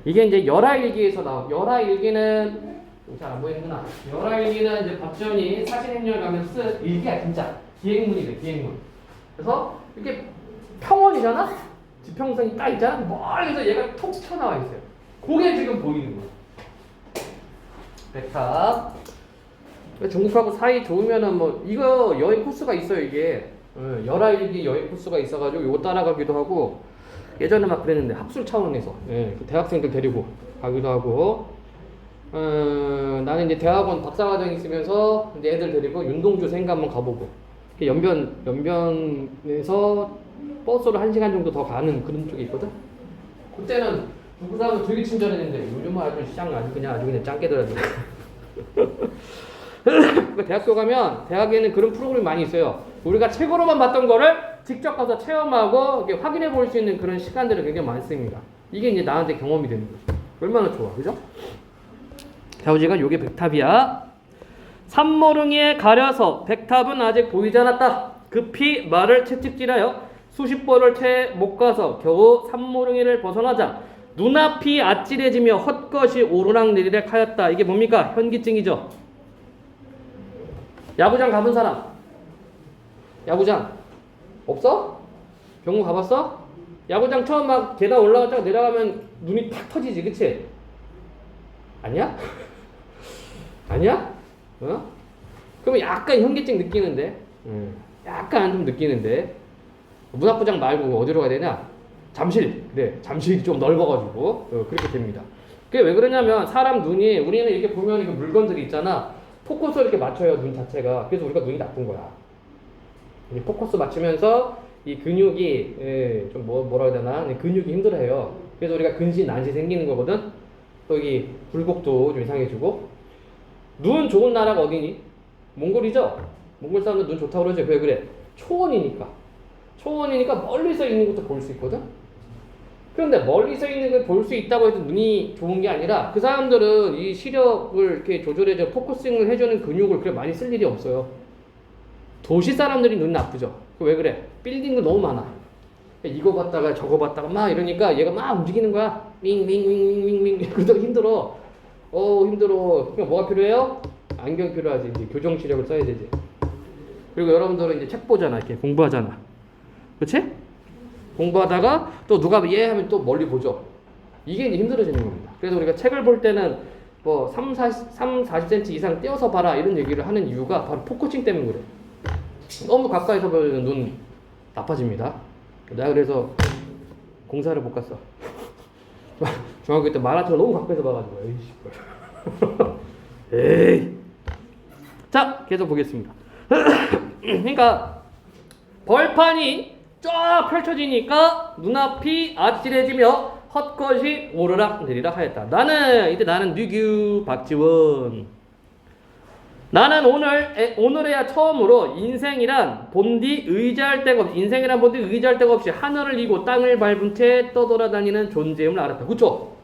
이게 이제 열하일기에서 나온. 열하일기는 잘 안 보이는구나. 열하일기는 이제 박지원이 사신행렬 가면 쓴 일기야, 진짜. 기행문이래, 기행문. 그래서 이렇게 평원이잖아? 지평선이 딱 있잖아? 멀리서 얘가 톡 튀어나와 있어요. 그게 지금 보이는 거야. 백탑. 중국하고 사이 좋으면은 뭐, 이거 여행 코스가 있어요, 이게. 열하일기 여행 코스가 있어가지고 이거 따라가기도 하고, 예전에 막 그랬는데, 학술 차원에서. 예, 대학생들 데리고 가기도 하고, 나는 이제 대학원 박사과정 있으면서 이제 애들 데리고 윤동주 생가 한번 가보고, 연변에서 버스로 1시간 정도 더 가는 그런 쪽이 있거든? 그때는 중국 사람은 되게 친절했는데, 요즘은 아주 시장 아주 그냥 짱깨더라고요. 대학교 가면 대학에는 그런 프로그램이 많이 있어요. 우리가 책으로만 봤던 거를 직접 가서 체험하고 이렇게 확인해 볼 수 있는 그런 시간들이 굉장히 많습니다. 이게 이제 나한테 경험이 되는 거죠. 얼마나 좋아, 그죠? 좌우지간 요게 백탑이야. 산모릉에 가려서 백탑은 아직 보이지 않았다. 급히 말을 채찍질하여 수십 번을 채 못 가서 겨우 산모릉이를 벗어나자 눈앞이 아찔해지며 헛것이 오르락내리락 하였다. 이게 뭡니까? 현기증이죠. 야구장 가본 사람? 야구장 없어? 병원 가봤어? 야구장 처음 막 계단 올라갔다가 내려가면 눈이 탁 터지지, 그치? 아니야? 아니야? 그러면 약간 현기증 느끼는데, 약간 좀 느끼는데, 문학부장 말고 어디로 가야 되냐? 잠실. 그래, 잠실이 좀 넓어가지고 그렇게 됩니다. 그게 왜 그러냐면 사람 눈이, 우리는 이렇게 보면 이거 물건들이 있잖아. 포커스 이렇게 맞춰요, 눈 자체가. 그래서 우리가 눈이 나쁜 거야. 이 포커스 맞추면서 이 근육이 좀 뭐라 해야 되나? 근육이 힘들어해요. 그래서 우리가 근시 난시 생기는 거거든. 또 여기 굴곡도 좀 이상해지고. 눈 좋은 나라가 어디니? 몽골이죠? 몽골 사람들 눈 좋다고 그러죠? 왜 그래? 초원이니까 멀리서 있는 것도 볼 수 있거든? 그런데 멀리서 있는 걸 볼 수 있다고 해도 눈이 좋은 게 아니라 그 사람들은 이 시력을 이렇게 조절해줘 포커싱을 해주는 근육을 그렇게 많이 쓸 일이 없어요. 도시 사람들이 눈 나쁘죠? 왜 그래? 빌딩도 너무 많아. 이거 봤다가 저거 봤다가 막 이러니까 얘가 막 움직이는 거야. 윙윙윙윙윙윙 그러다가 힘들어. 힘들어. 그러니까 뭐가 필요해요? 안경 필요하지. 이제 교정 시력을 써야 되지. 그리고 여러분들은 이제 책 보잖아. 이렇게 공부하잖아. 그치? 공부하다가 또 누가 얘 하면 또 멀리 보죠. 이게 이제 힘들어지는 겁니다. 그래서 우리가 책을 볼 때는 뭐 40cm 이상 떼어서 봐라 이런 얘기를 하는 이유가 바로 포커싱 때문에 그래. 너무 가까이서 보면 눈 나빠집니다. 내가 그래서 공사를 못 갔어. 중학교 때 마라톤 너무 가까이서 봐가지고 에이. 자, 계속 보겠습니다. 그러니까 벌판이 쫙 펼쳐지니까 눈앞이 아찔해지며 헛것이 오르락 내리락 하였다. 나는 누구 박지원. 나는 오늘에야 처음으로 인생이란 본디 의지할 데가 없이 하늘을 이고 땅을 밟은 채 떠돌아다니는 존재임을 알았다. 그쵸?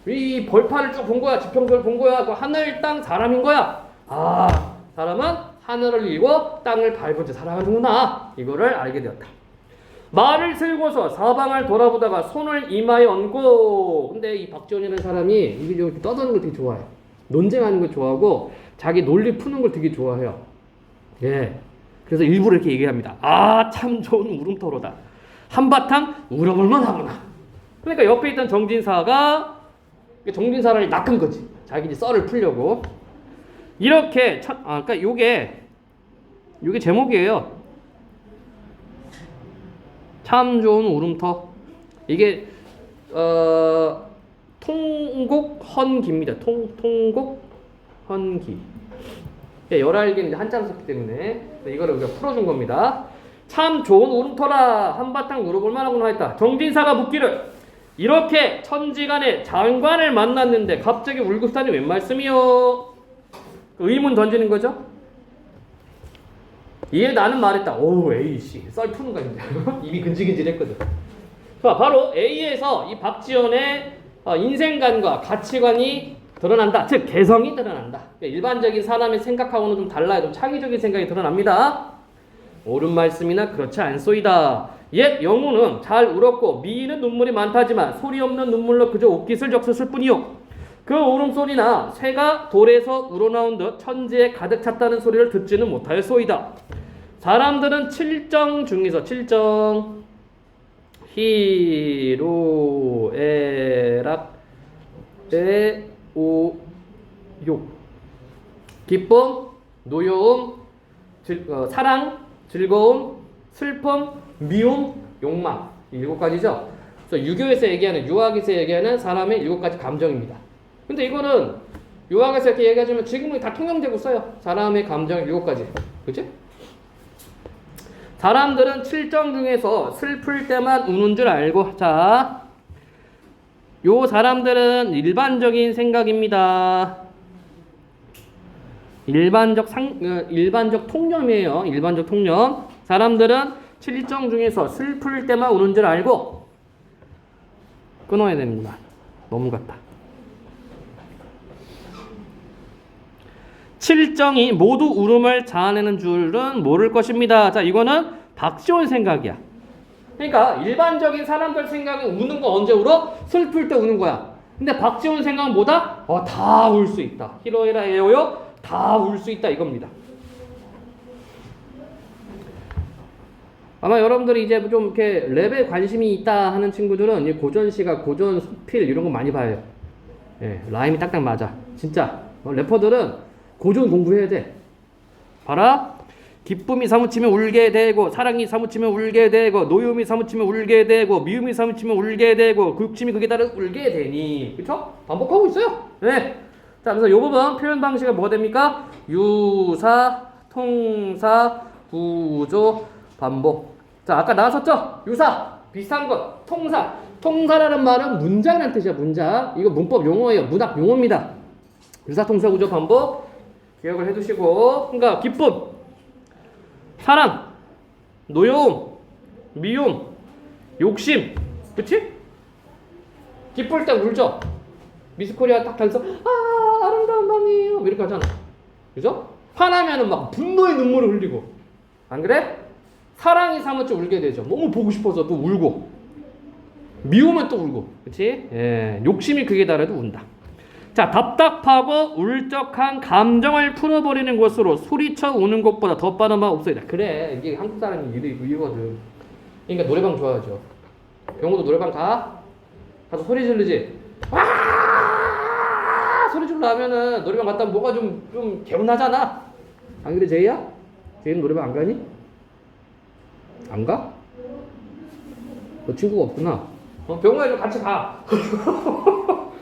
이 벌판을 쭉 본 거야. 지평선을 본 거야. 그 하늘, 땅, 사람인 거야. 아, 사람은 하늘을 이고 땅을 밟은 채 살아가는구나. 이거를 알게 되었다. 말을 세우고서 사방을 돌아보다가 손을 이마에 얹고. 근데 이 박지원이라는 사람이 이렇게 떠드는 걸 되게 좋아해요. 논쟁하는 걸 좋아하고 자기 논리 푸는 걸 되게 좋아해요. 예. 그래서 일부러 이렇게 얘기합니다. 아, 참 좋은 울음터로다. 한바탕 울어볼만 하구나. 그러니까 옆에 있던 정진사가 정진사를 낚은 거지. 자기 이제 썰을 풀려고. 이렇게 그러니까 요게 제목이에요. 참 좋은 울음터. 이게 통곡헌기입니다. 통곡헌기. 열알기는 한자로 썼기 때문에 이거를 우리가 풀어준 겁니다. 참 좋은 울음터라 한바탕 울어볼 만하구나 했다. 정진사가 묻기를 이렇게 천지간에 장관을 만났는데 갑자기 울고 싶다니 웬 말씀이요? 의문 던지는 거죠. 이에 나는 말했다. 오, A씨 썰 푸는 거야 이제. 입이 근질근질했거든. 바로 A에서 이 박지원의 인생관과 가치관이 드러난다. 즉 개성이 드러난다. 일반적인 사람의 생각하고는 좀 달라요. 좀 창의적인 생각이 드러납니다. 옳은 말씀이나 그렇지 않소이다. 옛 영우는 잘 울었고 미인은 눈물이 많다지만 소리 없는 눈물로 그저 옷깃을 적셨을 뿐이요. 그 울음소리나 새가 돌에서 우러나온 듯 천지에 가득 찼다는 소리를 듣지는 못하였소이다. 사람들은 칠정 중에서 칠정 희로애락 애오욕 기쁨 노여움 사랑 즐거움 슬픔 미움 욕망 이 7가지죠. 그래서 유교에서 얘기하는 유학에서 얘기하는 사람의 7가지 감정입니다. 근데 이거는 유학에서 이렇게 얘기하자면 지금은 다 통용되고 써요. 사람의 감정 7가지. 그치? 사람들은 칠정 중에서 슬플 때만 우는 줄 알고. 자, 요 사람들은 일반적인 생각입니다. 일반적 통념이에요. 일반적 통념. 사람들은 칠정 중에서 슬플 때만 우는 줄 알고. 끊어야 됩니다. 너무 같다. 칠정이 모두 울음을 자아내는 줄은 모를 것입니다. 자, 이거는 박지원 생각이야. 그러니까 일반적인 사람들 생각은 우는 거 언제 울어? 슬플 때 우는 거야. 근데 박지원 생각은 뭐다? 다 울 수 있다. 히로에라 에오요 다 울 수 있다 이겁니다. 아마 여러분들이 이제 좀 이렇게 랩에 관심이 있다 하는 친구들은 이 고전시가 고전 소필 이런 거 많이 봐요. 예, 라임이 딱딱 맞아. 진짜 래퍼들은 고전 공부해야 돼. 봐라. 기쁨이 사무치면 울게 되고 사랑이 사무치면 울게 되고 노여움이 사무치면 울게 되고 미움이 사무치면 울게 되고 욕심이 극에 따라 울게 되니. 그쵸? 반복하고 있어요. 네. 자, 그래서 이 부분 표현 방식은 뭐가 됩니까? 유사, 통사, 부조, 반복. 자, 아까 나왔었죠? 유사 비슷한 것. 통사. 통사라는 말은 문장이라는 뜻이야. 문장. 이거 문법 용어예요. 문학 용어입니다. 유사, 통사, 부조, 반복. 기억을 해두시고. 그러니까 기쁨, 사랑, 노여움, 미움, 욕심. 그치? 기쁠 때 울죠? 미스코리아 딱 단서 아름다운 밤이에요 이렇게 하잖아. 그죠? 화나면은 막 분노의 눈물을 흘리고. 안 그래? 사랑이 사무쳐 울게 되죠. 너무 보고 싶어서 또 울고. 미우면 또 울고. 그치? 예, 욕심이 극에 달해도 운다. 자, 답답하고 울적한 감정을 풀어버리는 것으로 소리쳐 우는 것보다 더 빠른 방 없어요. 그래, 이게 한국 사람이 이거든. 그러니까 노래방 좋아하죠. 병호도 노래방 가서 소리 지르지. 와 소리 지르려 하면은 노래방 갔다 오면 뭐가 좀 개운하잖아. 안 그래, 제이야? 제이는 노래방 안 가니? 안 가? 너 친구가 없구나. 병호야 좀 같이 가.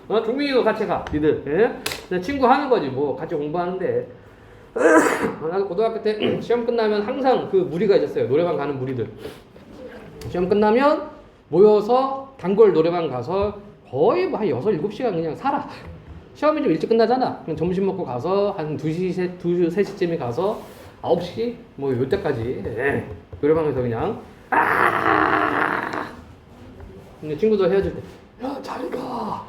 종민이도 같이 가, 니들. 예? 친구 하는 거지, 뭐. 같이 공부하는데. 나도 고등학교 때 시험 끝나면 항상 그 무리가 있었어요. 노래방 가는 무리들. 시험 끝나면 모여서 단골 노래방 가서 거의 뭐 한 6, 7시간 그냥 살아. 시험이 좀 일찍 끝나잖아. 그럼 점심 먹고 가서 한 2시, 3시쯤에 가서 9시? 뭐 요때까지. 예. 노래방에서 그냥. 근데 친구들 헤어질 때, 야, 잘 가.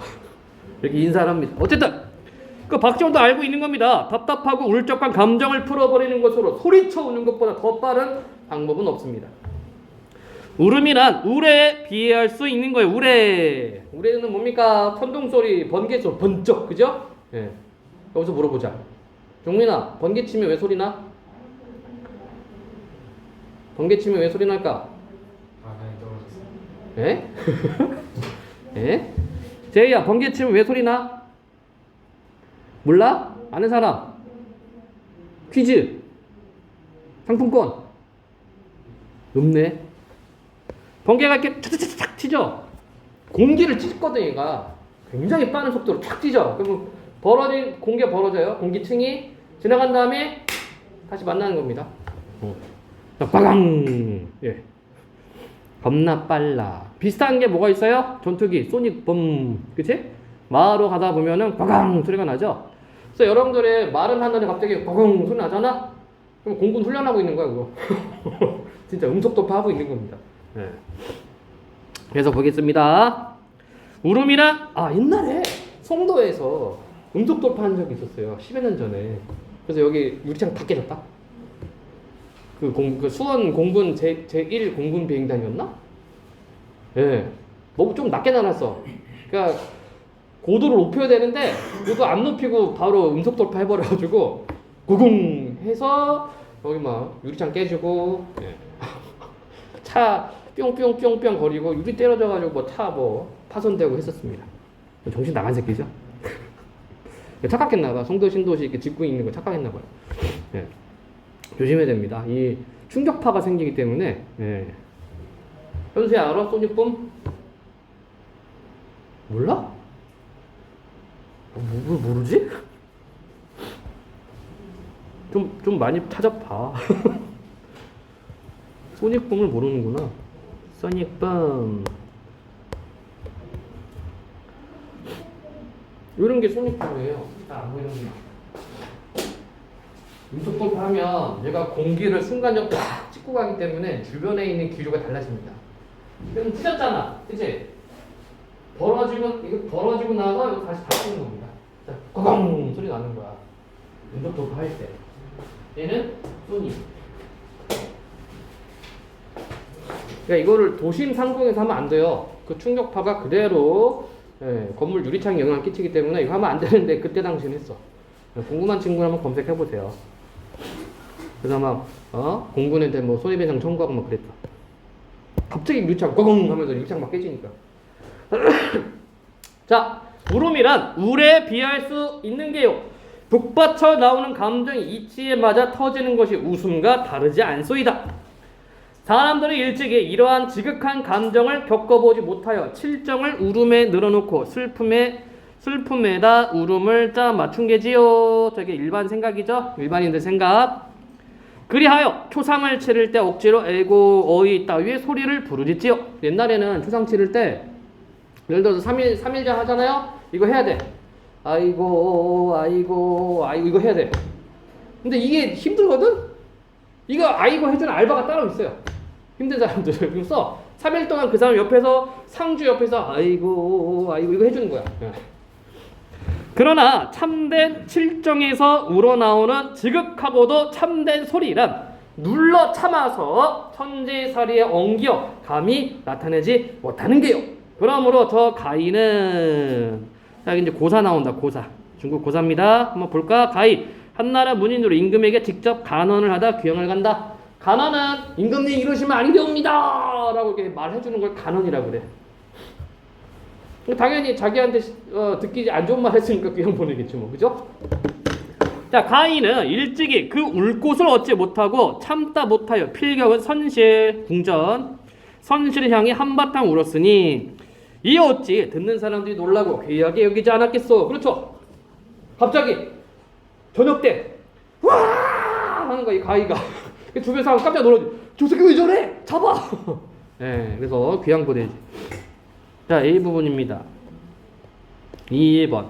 이렇게 인사를 합니다. 어쨌든 그 박지원도 알고 있는 겁니다. 답답하고 울적한 감정을 풀어버리는 것으로 소리쳐 우는 것보다 더 빠른 방법은 없습니다. 울음이란 우레에 비해할 수 있는 거예요. 우레. 우레는 뭡니까? 천둥소리, 번개소리, 번쩍, 그죠? 예. 여기서 물어보자. 종민아, 번개 치면 왜 소리 나? 번개 치면 왜 소리 날까? 예? 예? 제이야, 번개 치면 왜 소리 나? 몰라? 아는 사람? 퀴즈. 상품권. 없네. 번개가 이렇게 탁탁탁 튀죠? 공기를 찢거든, 얘가. 굉장히 빠른 속도로 탁 튀죠? 그러면 공기가 벌어져요. 공기층이 지나간 다음에 다시 만나는 겁니다. 빠강! 예. 겁나 빨라. 비슷한 게 뭐가 있어요? 전투기, 소닉 붐. 그치? 마을로 가다 보면은 빠강! 소리가 나죠? 그래서 여러분들의 마른 하늘에 갑자기 빠강! 소리 나잖아? 그럼 공군 훈련하고 있는 거야, 그거. 진짜 음속 돌파하고 있는 겁니다. 네. 그래서 보겠습니다. 울음이란 옛날에 송도에서 음속 돌파한 적이 있었어요. 10여 년 전에. 그래서 여기 유리창 다 깨졌다. 그 수원 공군 제1 공군 비행단이었나? 예. 네. 너무 좀 낮게 나눴어. 그러니까 고도를 높여야 되는데 고도 안 높이고 바로 음속 돌파 해버려가지고 구궁 해서 여기 막 유리창 깨지고 예. 차 뿅뿅뿅뿅 거리고 유리 때려져가지고 뭐 차 파손되고 했었습니다. 정신 나간 새끼죠? 착각했나봐. 송도 신도시 이렇게 짓고 있는 거 착각했나봐요. 예. 조심해야 됩니다. 이 충격파가 생기기 때문에. 예. 현수야 알아? 소닉붐? 몰라? 뭘 모르지? 좀 많이 찾아봐. 소닉붐을 모르는구나. 소닉붐. 이런 게 소닉붐이에요. 안 보이는 게. 음속 돌파하면 얘가 공기를 순간적으로 딱 찍고 가기 때문에 주변에 있는 기류가 달라집니다. 그럼 찢었잖아, 그치? 이거 벌어지고 나서 이거 다시 닫히는 겁니다. 자, 꺼강 소리 나는 거야. 음속 돌파할 때. 얘는 소닉. 그러니까 이거를 도심 상공에서 하면 안 돼요. 그 충격파가 그대로 건물 유리창에 영향을 끼치기 때문에 이거 하면 안 되는데 그때 당시는 했어. 궁금한 친구는 한번 검색해 보세요. 그래서 막 공군한테 뭐 손해배상 청구하고 막 그랬다. 갑자기 유리창 꺼공 하면서 유리창 막 깨지니까. 자, 울음이란 울에 비할 수 있는 게요. 북받쳐 나오는 감정이 이치에 맞아 터지는 것이 웃음과 다르지 않소이다. 사람들은 일찍이 이러한 지극한 감정을 겪어보지 못하여 칠정을 울음에 늘어놓고 슬픔에다 울음을 짜 맞춘 게지요. 저게 일반 생각이죠. 일반인들 생각. 그리하여 초상을 치를 때 억지로 애고 어이 따위의 소리를 부르짖지요. 옛날에는 초상 치를 때 예를 들어서 3일장 하잖아요. 이거 해야 돼. 아이고 이거 해야 돼. 근데 이게 힘들거든? 이거 아이고 해주는 알바가 따로 있어요. 힘든 사람들. 그래서 3일 동안 그 사람 옆에서 상주 옆에서 아이고 이거 해주는 거야. 그러나 참된 칠정에서 우러나오는 지극하고도 참된 소리란 눌러 참아서 천재살이에 엉겨 감히 나타내지 못하는 게요. 그러므로 저 가인은 자 이제 고사 나온다. 고사. 중국 고사입니다. 한번 볼까? 가인. 한나라 문인으로 임금에게 직접 간언을 하다 귀양을 간다. 간언은 임금님 이러시면 아니 되옵니다 라고 이렇게 말해주는 걸 간언이라고 그래. 당연히 자기한테 듣기 안 좋은 말 했으니까 귀양 보내겠지 뭐. 그죠? 자, 가인은 일찍이 그 울 곳을 얻지 못하고 참다 못하여 필격은 선실 궁전 선실을 향해 한바탕 울었으니 이 어찌 듣는 사람들이 놀라고 괴하게 여기지 않았겠소. 그렇죠? 갑자기 저녁 때 와 하는 거야 이 가위가. 주변 사람 깜짝 놀라지. 저 새끼 왜 저래? 잡아. 네, 그래서 귀양 보내지. 자, A 부분입니다. 2번.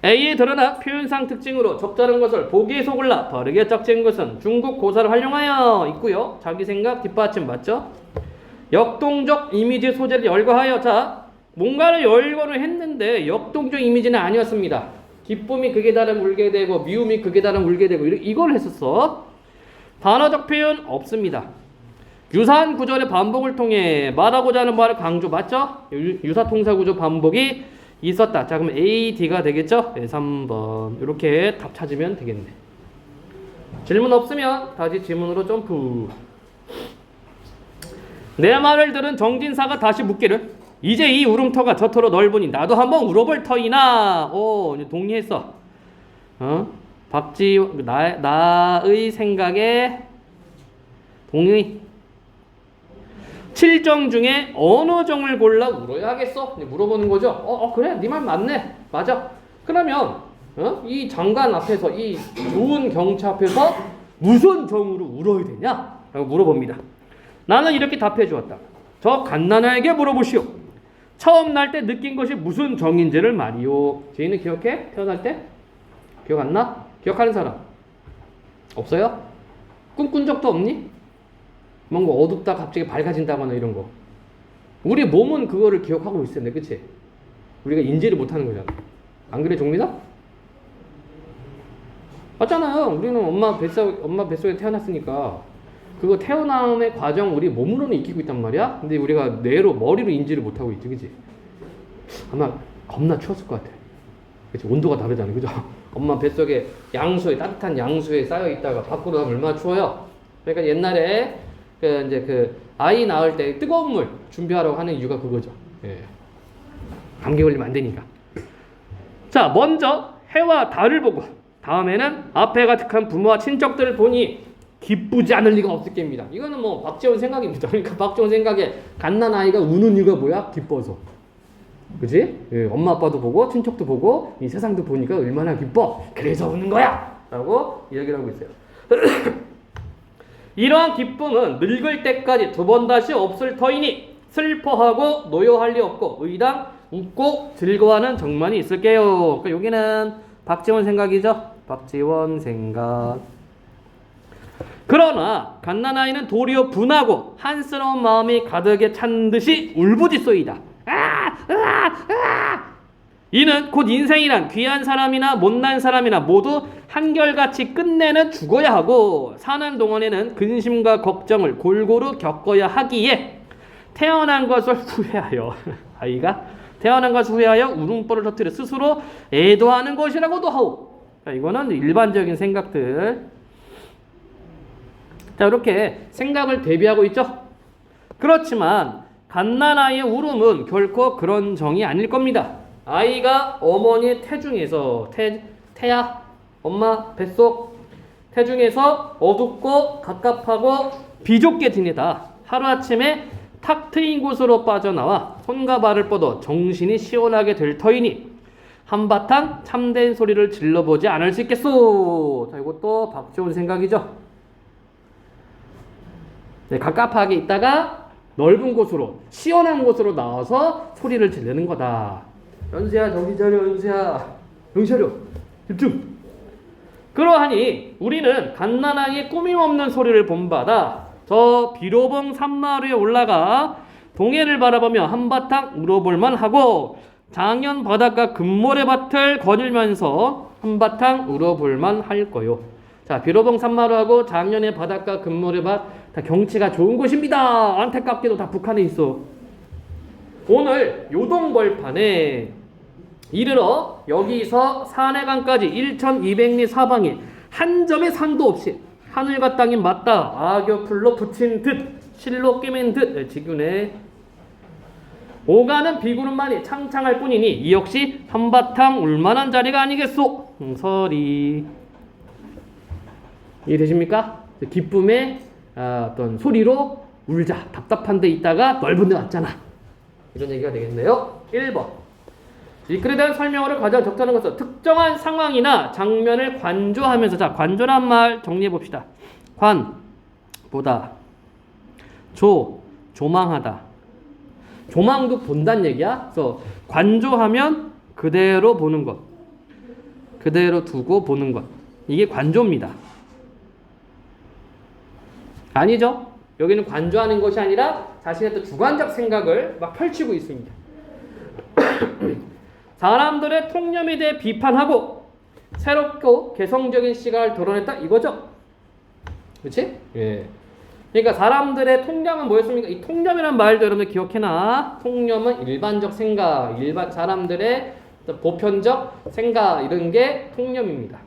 A에 드러나 표현상 특징으로 적절한 것을 보기에 속을라 바르게 짝진 것은 중국 고사를 활용하여 있고요. 자기 생각 뒷받침 맞죠? 역동적 이미지 소재를 열거하여 자 뭔가를 열거를 했는데 역동적 이미지는 아니었습니다. 기쁨이 극에 달하면 울게 되고 미움이 극에 달하면 울게 되고 이걸 했었어. 단어적 표현 없습니다. 유사한 구절의 반복을 통해 말하고자 하는 말을 강조. 맞죠? 유사통사 구조 반복이 있었다. 자, 그럼 A, D가 되겠죠? 네, 3번. 이렇게 답 찾으면 되겠네. 질문 없으면 다시 질문으로 점프. 내 말을 들은 정진사가 다시 묻기를, 이제 이 울음터가 저토록 넓으니 나도 한번 울어볼 터이나. 오, 동의했어. 나의 생각에 동의. 7정 중에 어느 정을 골라 울어야겠어? 물어보는 거죠. 그래, 네 말 맞네. 맞아. 그러면 이 장관 앞에서, 이 좋은 경치 앞에서 무슨 정으로 울어야 되냐? 라고 물어봅니다. 나는 이렇게 답해 주었다. 저 갓나나에게 물어보시오. 처음 날 때 느낀 것이 무슨 정인지를 말이오. 제이는 기억해? 태어날 때? 기억 안 나? 기억하는 사람? 없어요? 꿈꾼 적도 없니? 뭔가 어둡다 갑자기 밝아진다거나 이런 거. 우리 몸은 그거를 기억하고 있을 텐데, 그치? 우리가 인지를 못하는 거잖아. 안 그래, 종민아? 맞잖아요. 우리는 엄마 뱃속에 태어났으니까 그거 태어남의 과정 우리 몸으로는 익히고 있단 말이야. 근데 우리가 뇌로, 머리로 인지를 못하고 있지, 그치? 아마 겁나 추웠을 것 같아. 그치? 온도가 다르잖아, 그죠? 엄마 뱃속에 양수에, 따뜻한 양수에 쌓여 있다가 밖으로 나면 얼마나 추워요. 그러니까 옛날에 그 아이 낳을 때 뜨거운 물 준비하라고 하는 이유가 그거죠. 예. 감기 걸리면 안 되니까. 자, 먼저 해와 달을 보고 다음에는 앞에 가득한 부모와 친척들을 보니 기쁘지 않을 리가 없을 겁니다. 이거는 뭐 박지원 생각입니다. 그러니까 박지원 생각에 갓난 아이가 우는 이유가 뭐야? 기뻐서. 그지? 예, 엄마 아빠도 보고 친척도 보고 이 세상도 보니까 얼마나 기뻐. 그래서 우는 거야. 라고 이야기를 하고 있어요. 이러한 기쁨은 늙을 때까지 두 번 다시 없을 터이니 슬퍼하고 노여할 리 없고 의당 웃고 즐거워하는 정만이 있을게요. 그러니까 여기는 박지원 생각이죠. 박지원 생각. 그러나 갓난아이는 도리어 분하고 한스러운 마음이 가득에 찬 듯이 울부짖소이다. 이는 곧 인생이란 귀한 사람이나 못난 사람이나 모두 한결같이 끝내는 죽어야 하고 사는 동안에는 근심과 걱정을 골고루 겪어야 하기에 태어난 것을 후회하여 아이가 태어난 것을 후회하여 울음보를 터뜨려 스스로 애도하는 것이라고도 하오. 자, 이거는 일반적인 생각들. 자, 이렇게 생각을 대비하고 있죠. 그렇지만 갓난아이의 울음은 결코 그런 정이 아닐 겁니다. 아이가 어머니 태중에서 태야 엄마 뱃속 태중에서 어둡고 갑갑하고 비좁게 지내다 하루아침에 탁 트인 곳으로 빠져나와 손과 발을 뻗어 정신이 시원하게 될 터이니 한바탕 참된 소리를 질러보지 않을 수 있겠소. 자, 이것도 박지원 생각이죠. 네, 갑갑하게 있다가 넓은 곳으로 시원한 곳으로 나와서 소리를 지르는 거다. 연수야, 정신 차려. 연수야, 정신 차려. 집중. 그러하니 우리는 갓난아이의 꾸밈없는 소리를 본받아 저 비로봉 산마루에 올라가 동해를 바라보며 한바탕 울어볼만 하고 장현 바닷가 금모래밭을 거닐면서 한바탕 울어볼만 할 거요. 자, 비로봉 산마루하고 장현의 바닷가 금모래밭 다 경치가 좋은 곳입니다. 안타깝게도 다 북한에 있어. 오늘 요동벌판에 이르러 여기서 산해강까지 1200리 사방에 한 점의 산도 없이 하늘과 땅이 맞닿아 악여풀로 붙인 듯 실로 꿰맨 듯 지균에 오가는 비구름만이 창창할 뿐이니 이 역시 한바탕 울만한 자리가 아니겠소. 서리. 이해되십니까? 기쁨의 어떤 소리로 울자. 답답한 데 있다가 넓은 데 왔잖아. 이런 얘기가 되겠네요. 1번. 이 글에 대한 설명어를 가장 적절한 것은 특정한 상황이나 장면을 관조하면서. 자, 관조란 말 정리해 봅시다. 관, 보다. 조, 조망하다. 조망도 본다는 얘기야. 그래서 관조하면 그대로 보는 것. 그대로 두고 보는 것. 이게 관조입니다. 아니죠? 여기는 관조하는 것이 아니라 자신의 또 주관적 생각을 막 펼치고 있습니다. 사람들의 통념에 대해 비판하고 새롭고 개성적인 시각을 드러냈다 이거죠. 그렇지? 예. 그러니까 사람들의 통념은 뭐였습니까? 이 통념이란 말도 여러분들 기억해놔. 통념은 일반적 생각, 사람들의 보편적 생각 이런 게 통념입니다.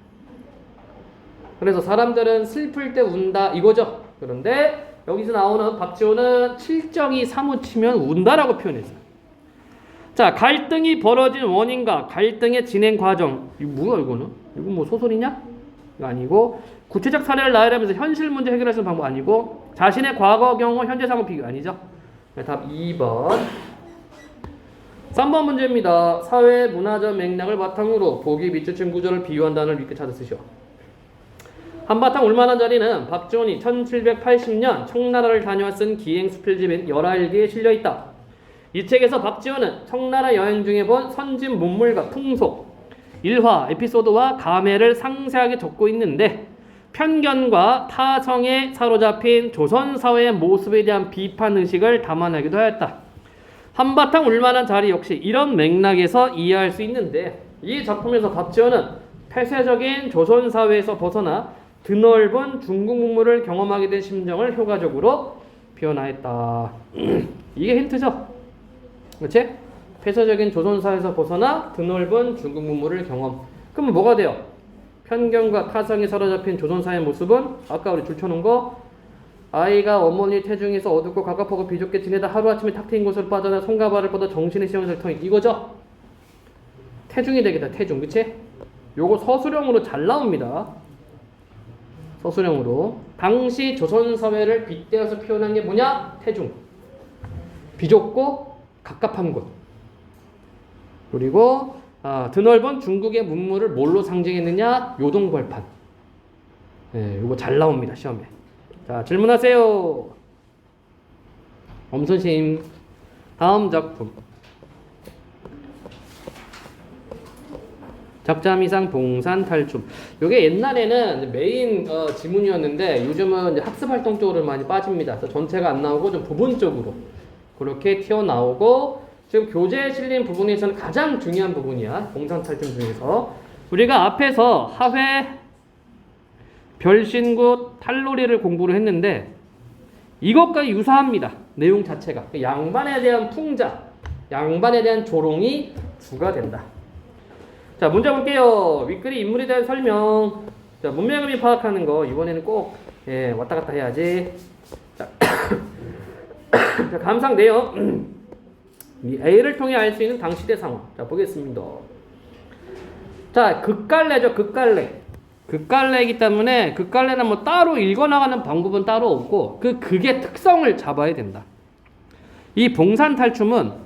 그래서 사람들은 슬플 때 운다 이거죠. 그런데 여기서 나오는 박지호는 칠정이 사무치면 운다라고 표현했어요. 자, 갈등이 벌어진 원인과 갈등의 진행 과정. 이거 뭐야 이거는? 이거 뭐 소설이냐? 이거 아니고 구체적 사례를 나열하면서 현실 문제 해결할 수 있는 방법 아니고 자신의 과거 경험 현재 상황 비교 아니죠? 네, 답 2번. 3번 문제입니다. 사회 문화적 맥락을 바탕으로 보기 밑줄친 구조를 비유한 단어를 이렇게 찾아 쓰시오. 한바탕 울만한 자리는 박지원이 1780년 청나라를 다녀와 쓴 기행 수필집인 열하일기에 실려있다. 이 책에서 박지원은 청나라 여행 중에 본 선진 문물과 풍속, 일화, 에피소드와 감회를 상세하게 적고 있는데 편견과 타성에 사로잡힌 조선사회의 모습에 대한 비판의식을 담아내기도 하였다. 한바탕 울만한 자리 역시 이런 맥락에서 이해할 수 있는데 이 작품에서 박지원은 폐쇄적인 조선사회에서 벗어나 드넓은 중국 문물을 경험하게 된 심정을 효과적으로 표현하였다. 이게 힌트죠? 그렇지? 폐쇄적인 조선사회에서 벗어나 드넓은 중국 문물을 경험. 그러면 뭐가 돼요? 편견과 타성이 사로잡힌 조선사회의 모습은 아까 우리 줄쳐놓은 거 아이가 어머니 태중에서 어둡고 갑갑하고 비좁게 지내다 하루아침에 탁 트인 곳으로 빠져나 손과 발을 뻗어 정신의 시험을 통해 이거죠? 태중이 되겠다. 태중. 그치? 요거 서술형으로 잘 나옵니다. 서술형으로 당시 조선사회를 빗대어서 표현한 게 뭐냐? 태중. 비좁고 갑갑한 곳. 그리고 드넓은 중국의 문물을 뭘로 상징했느냐? 요동벌판. 네, 이거 잘 나옵니다. 시험에. 자, 질문하세요. 엄선심. 다음 작품. 작자미상 봉산탈춤. 이게 옛날에는 메인 지문이었는데 요즘은 이제 학습활동 쪽으로 많이 빠집니다. 그래서 전체가 안 나오고 좀 부분적으로 그렇게 튀어나오고 지금 교재에 실린 부분에서는 가장 중요한 부분이야. 봉산탈춤 중에서 우리가 앞에서 하회, 별신구, 탈놀이를 공부를 했는데 이것과 유사합니다. 내용 자체가 양반에 대한 풍자, 양반에 대한 조롱이 주가 된다. 자, 문제 볼게요. 윗글이 인물에 대한 설명. 자, 문맥음이 파악하는 거 이번에는 꼭 왔다 갔다 해야지. 자, 자, 감상 내용. A를 통해 알 수 있는 당시대 상황. 자, 보겠습니다. 자, 극갈래죠. 극갈래. 극갈래이기 때문에 극갈래는 뭐 따로 읽어나가는 방법은 따로 없고 그 극의 특성을 잡아야 된다. 이 봉산탈춤은요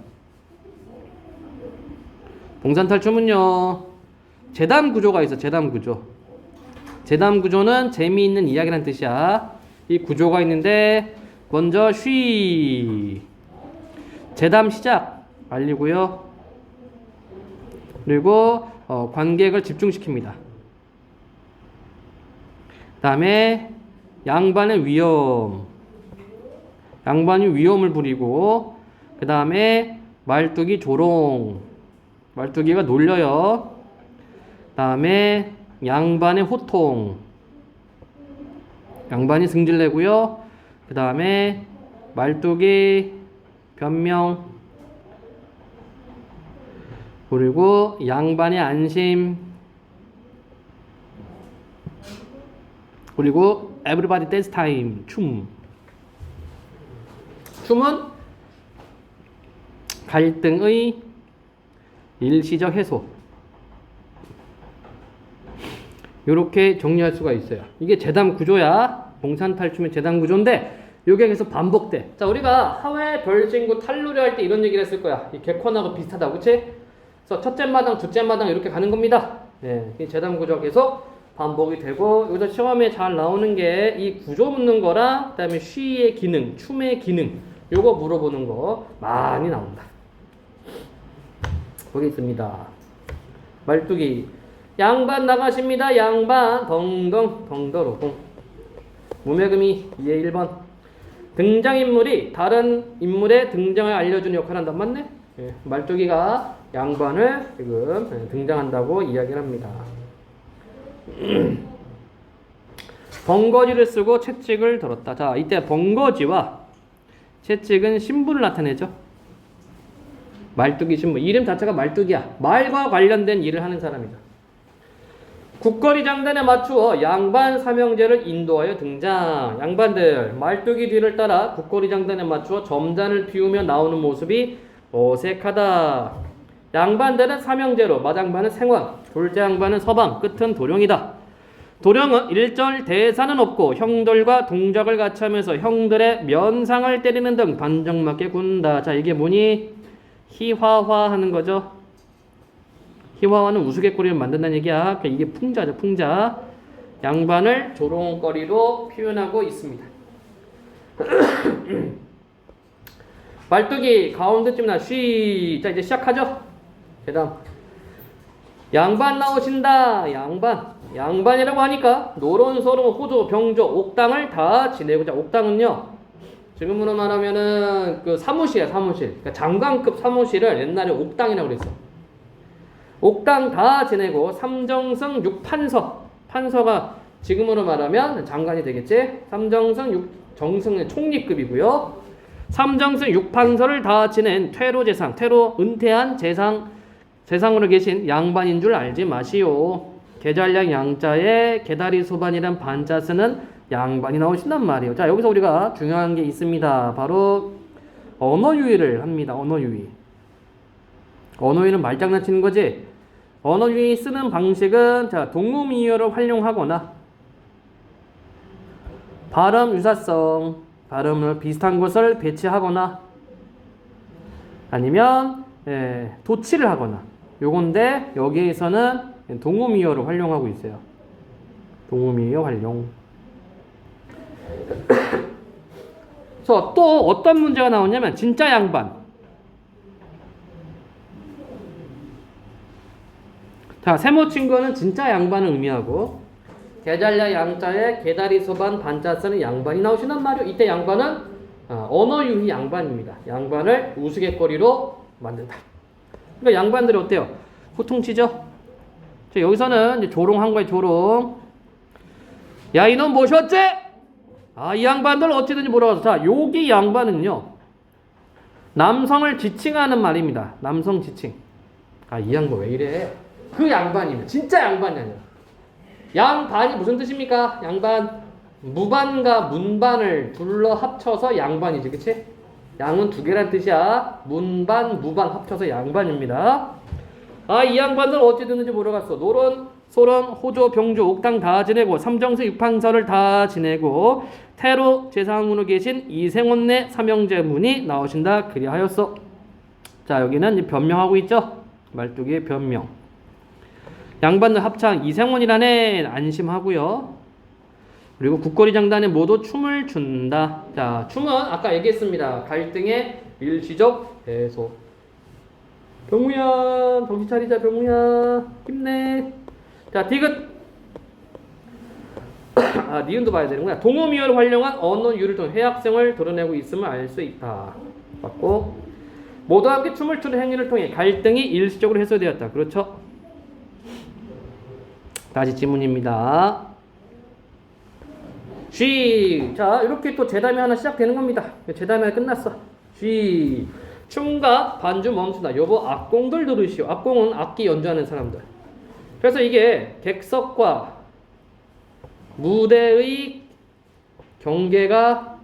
재단 구조가 있어. 재단 구조. 재단 구조는 재미있는 이야기라는 뜻이야. 이 구조가 있는데 먼저 재담 시작 알리고요. 그리고 관객을 집중시킵니다. 그 다음에 양반의 양반이 위험을 부리고 그 다음에 말뚝이 조롱. 말뚝이가 놀려요. 그 다음에 양반의 호통. 양반이 승질내고요. 그 다음에 말뚝이 변명. 그리고 양반의 안심. 그리고 everybody dance time. 춤은 갈등의 일시적 해소. 이렇게 정리할 수가 있어요. 이게 재단 구조야. 봉산탈춤의 재단 구조인데 요게 계속 반복돼. 자, 우리가 하회, 별신구, 탈놀이 할 때 이런 얘기를 했을 거야. 이 객관하고 비슷하다고, 그치? 그래서 첫째 마당, 둘째 마당 이렇게 가는 겁니다. 네, 이 재단 구조가 계속 반복이 되고 여기서 시험에 잘 나오는 게 이 구조 묻는 거랑 그다음에 쉬의 기능, 춤의 기능 요거 물어보는 거 많이 나온다. 보겠습니다. 말뚝이 양반 나가십니다. 양반 덩덩덩더로공. 무매금이 예 1번. 등장인물이 다른 인물의 등장을 알려주는 역할을 한다. 맞네? 말뚝이가 양반을 지금 등장한다고 이야기를 합니다. 번거지를 쓰고 채찍을 들었다. 자, 이때 번거지와 채찍은 신분을 나타내죠. 말뚝이 신분. 이름 자체가 말뚝이야. 말과 관련된 일을 하는 사람이죠. 국거리 장단에 맞추어 양반 삼형제를 인도하여 등장. 양반들 말뚝이 뒤를 따라 국거리 장단에 맞추어 점잔을 피우며 나오는 모습이 어색하다. 양반들은 삼형제로 마장반은 생원, 둘째 양반은 서방, 끝은 도령이다. 도령은 일절 대사는 없고 형들과 동작을 같이 하면서 형들의 면상을 때리는 등 반정맞게 군다. 자, 이게 뭐니? 희화화하는 거죠. 희화화는 우스갯거리를 만든다는 얘기야. 이게 풍자죠, 풍자. 양반을 조롱거리로 표현하고 있습니다. 말뚝이 가운데쯤이나 쉬. 자, 이제 시작하죠. 그다음 양반 나오신다. 양반이라고 하니까 노론, 소론, 호조, 병조, 옥당을 다 지내고. 자, 옥당은요, 지금으로 말하면은 그 사무실이야, 사무실. 그러니까 장관급 사무실을 옛날에 옥당이라고 그랬어. 옥당 다 지내고 삼정승 육판서. 판서가 지금으로 말하면 장관이 되겠지. 삼정승 육정승은 총리급이고요. 삼정승 육판서를 다 지낸 퇴로재상, 퇴로 은퇴한 재상으로 계신 양반인 줄 알지 마시오. 계잘량 양자에 계다리 소반이란 반자 쓰는 양반이 나오신단 말이에요. 자, 여기서 우리가 중요한 게 있습니다. 바로 언어유희를 합니다. 언어유희. 언어유희는 말장난치는 거지. 언어유희 쓰는 방식은, 자, 동무미어를 활용하거나 발음 유사성, 발음을 비슷한 것을 배치하거나 아니면 도치를 하거나, 요건데 여기에서는 동무미어를 활용하고 있어요. 동무미어 활용. 그래서 또 어떤 문제가 나오냐면 진짜 양반. 자, 세모 친구는 진짜 양반을 의미하고 계잘야 양자에 계다리 소반 반자 쓰는 양반이 나오시는 말이요. 이때 양반은 언어유희 양반입니다. 양반을 우스갯거리로 만든다. 그러니까 양반들이 어때요? 호통치죠? 자, 여기서는 이제 조롱한 거예요. 조롱. 야, 이놈 뭐셨지? 아, 이 양반들 어찌든지 몰아가서. 자, 여기 양반은요, 남성을 지칭하는 말입니다. 남성 지칭. 아, 이 양반 왜 이래? 그 양반입니다. 진짜 양반이 아니라. 양반이 무슨 뜻입니까? 양반. 무반과 문반을 둘러 합쳐서 양반이지, 그치? 양은 두 개란 뜻이야. 문반, 무반 합쳐서 양반입니다. 아, 이 양반들 어찌 됐는지 물어갔어. 노론, 소론, 호조, 병조, 옥당 다 지내고 삼정승 육판서를 다 지내고 태로 재상으로 계신 이생원내 삼형제문이 나오신다. 그리하였어. 자, 여기는 이제 변명하고 있죠. 말뚝의 변명. 양반들 합창 이생원이라네. 안심하고요. 그리고 국거리 장단에 모두 춤을 춘다. 자, 춤은 아까 얘기했습니다. 갈등의 일시적 해소. 병우야, 정신 차리자. 병우야, 힘내. 자, 디귿. 아, 니은도 봐야 되는구나. 동어미어를 활용한 언어유를 통해 회학성을 드러내고 있음을 알 수 있다. 맞고, 모두 함께 춤을 추는 행위를 통해 갈등이 일시적으로 해소되었다. 그렇죠? 다시 지문입니다. 쉬. 자, 이렇게 또 재담이 하나 시작되는 겁니다. 재담이 끝났어. 쉬. 춤과 반주 멈춘다. 여보, 악공들 들으시오. 악공은 악기 연주하는 사람들. 그래서 이게 객석과 무대의 경계가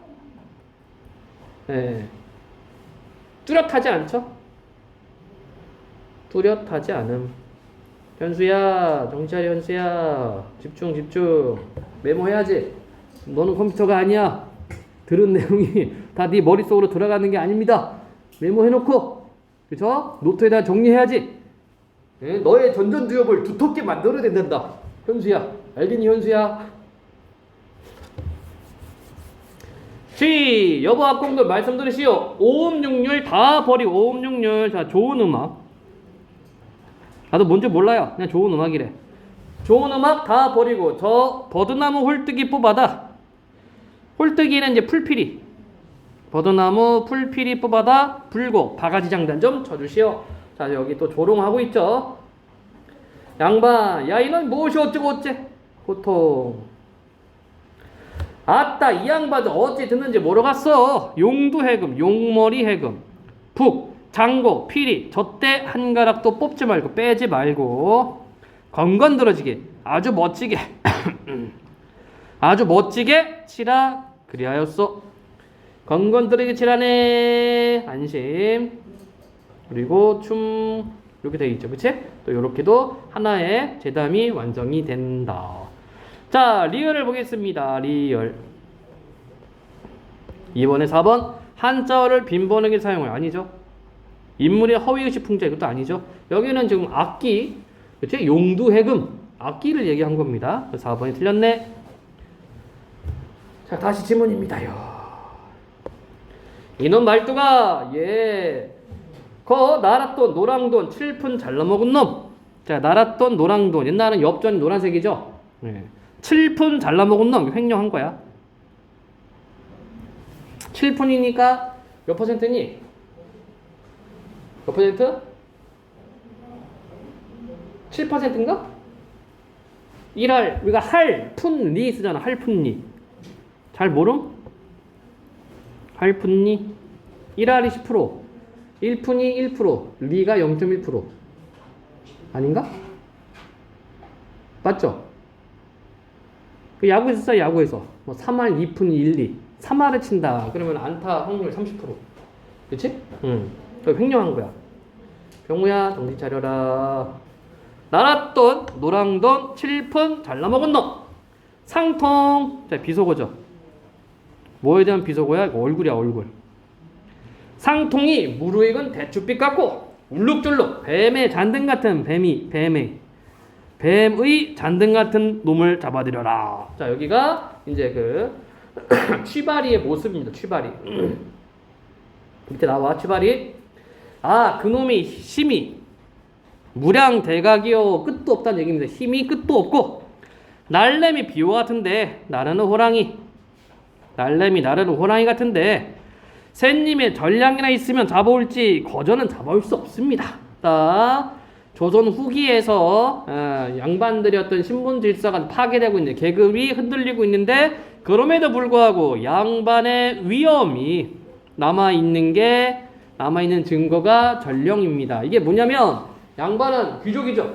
뚜렷하지 않죠? 뚜렷하지 않음. 현수야, 정신 차려. 현수야, 집중. 메모해야지. 너는 컴퓨터가 아니야. 들은 내용이 다 네 머릿속으로 들어가는 게 아닙니다. 메모해놓고, 그쵸? 노트에다 정리해야지. 너의 전전두엽을 두텁게 만들어야 된단다. 현수야, 알겠니? 현수야. 시. 여보 학공들 말씀 들으시오. 오음육률 다 버리고. 오음육률. 자, 좋은 음악. 나도 뭔지 몰라요. 그냥 좋은 음악이래. 좋은 음악 다 버리고 저 버드나무 홀뜨기 뽑아다. 홀뜨기는 이제 풀피리. 버드나무 풀피리 뽑아다 불고 바가지 장단 좀 쳐주시오. 자, 여기 또 조롱하고 있죠. 양반, 야, 이놈 무엇이 어쩌고 어째? 호통. 아따 이 양반도 어찌 듣는지 모르겠어. 용두해금, 용머리해금, 북, 장고, 피리, 젖대 한 가락도 뽑지 말고 빼지 말고 건건들어지게 아주 멋지게 아주 멋지게 치라 그리하였소. 건건들어지게 치라네. 안심. 그리고 춤 이렇게 되어 있죠, 그치? 또 이렇게도 하나의 제담이 완성이 된다. 자, 리을을 보겠습니다. 리을. 이번에 4번 한자어를 빈번하게 사용해요. 아니죠? 인물의 허위의식 풍자 이것도 아니죠? 여기는 지금 악기, 그치? 용두해금 악기를 얘기한 겁니다. 4번이 틀렸네. 자, 다시 지문입니다요. 이놈 말투가 거 날았돈 노랑돈 칠푼 잘라먹은 놈. 자, 날았돈 노랑돈 옛날은 엽전이 노란색이죠. 네. 칠푼 잘라먹은 놈 횡령한 거야. 7푼이니까 몇 퍼센트니? 몇 퍼센트? 7%인가? 일할 우리가 할푼리 쓰잖아. 할푼리 잘 모름? 할푼리 1할이 10% 1푼이 1% 리가 0.1% 아닌가? 맞죠? 그 야구에서 써요. 야구에서 뭐 3할 2푼 1, 2 3할을 친다 그러면 안타 확률 30% 그치? 그 횡령한 거야. 병우야 정신 차려라. 날았돈 노랑돈 7푼 잘라먹은 놈. 상통. 자, 비속어죠. 뭐에 대한 비속어야? 얼굴이야 얼굴. 상통이 무르익은 대추빛 같고 울룩줄룩 뱀의 잔등 같은 뱀의 잔등 같은 놈을 잡아들여라. 자, 여기가 이제 그 취바리의 모습입니다. 취바리. 밑에 나와 취바리. 아, 그놈이 힘이 무량대각이요 끝도 없다는 얘기입니다. 힘이 끝도 없고 날래미 비호 같은데 나르는 호랑이. 날래미 나르는 호랑이 같은데 새님의 전량이나 있으면 잡아올지 거저는 잡아올 수 없습니다. 조선 후기에서 양반들이 어떤 신분 질서가 파괴되고 있는 계급이 흔들리고 있는데 그럼에도 불구하고 양반의 위엄이 남아있는 증거가 전령입니다. 이게 뭐냐면 양반은 귀족이죠.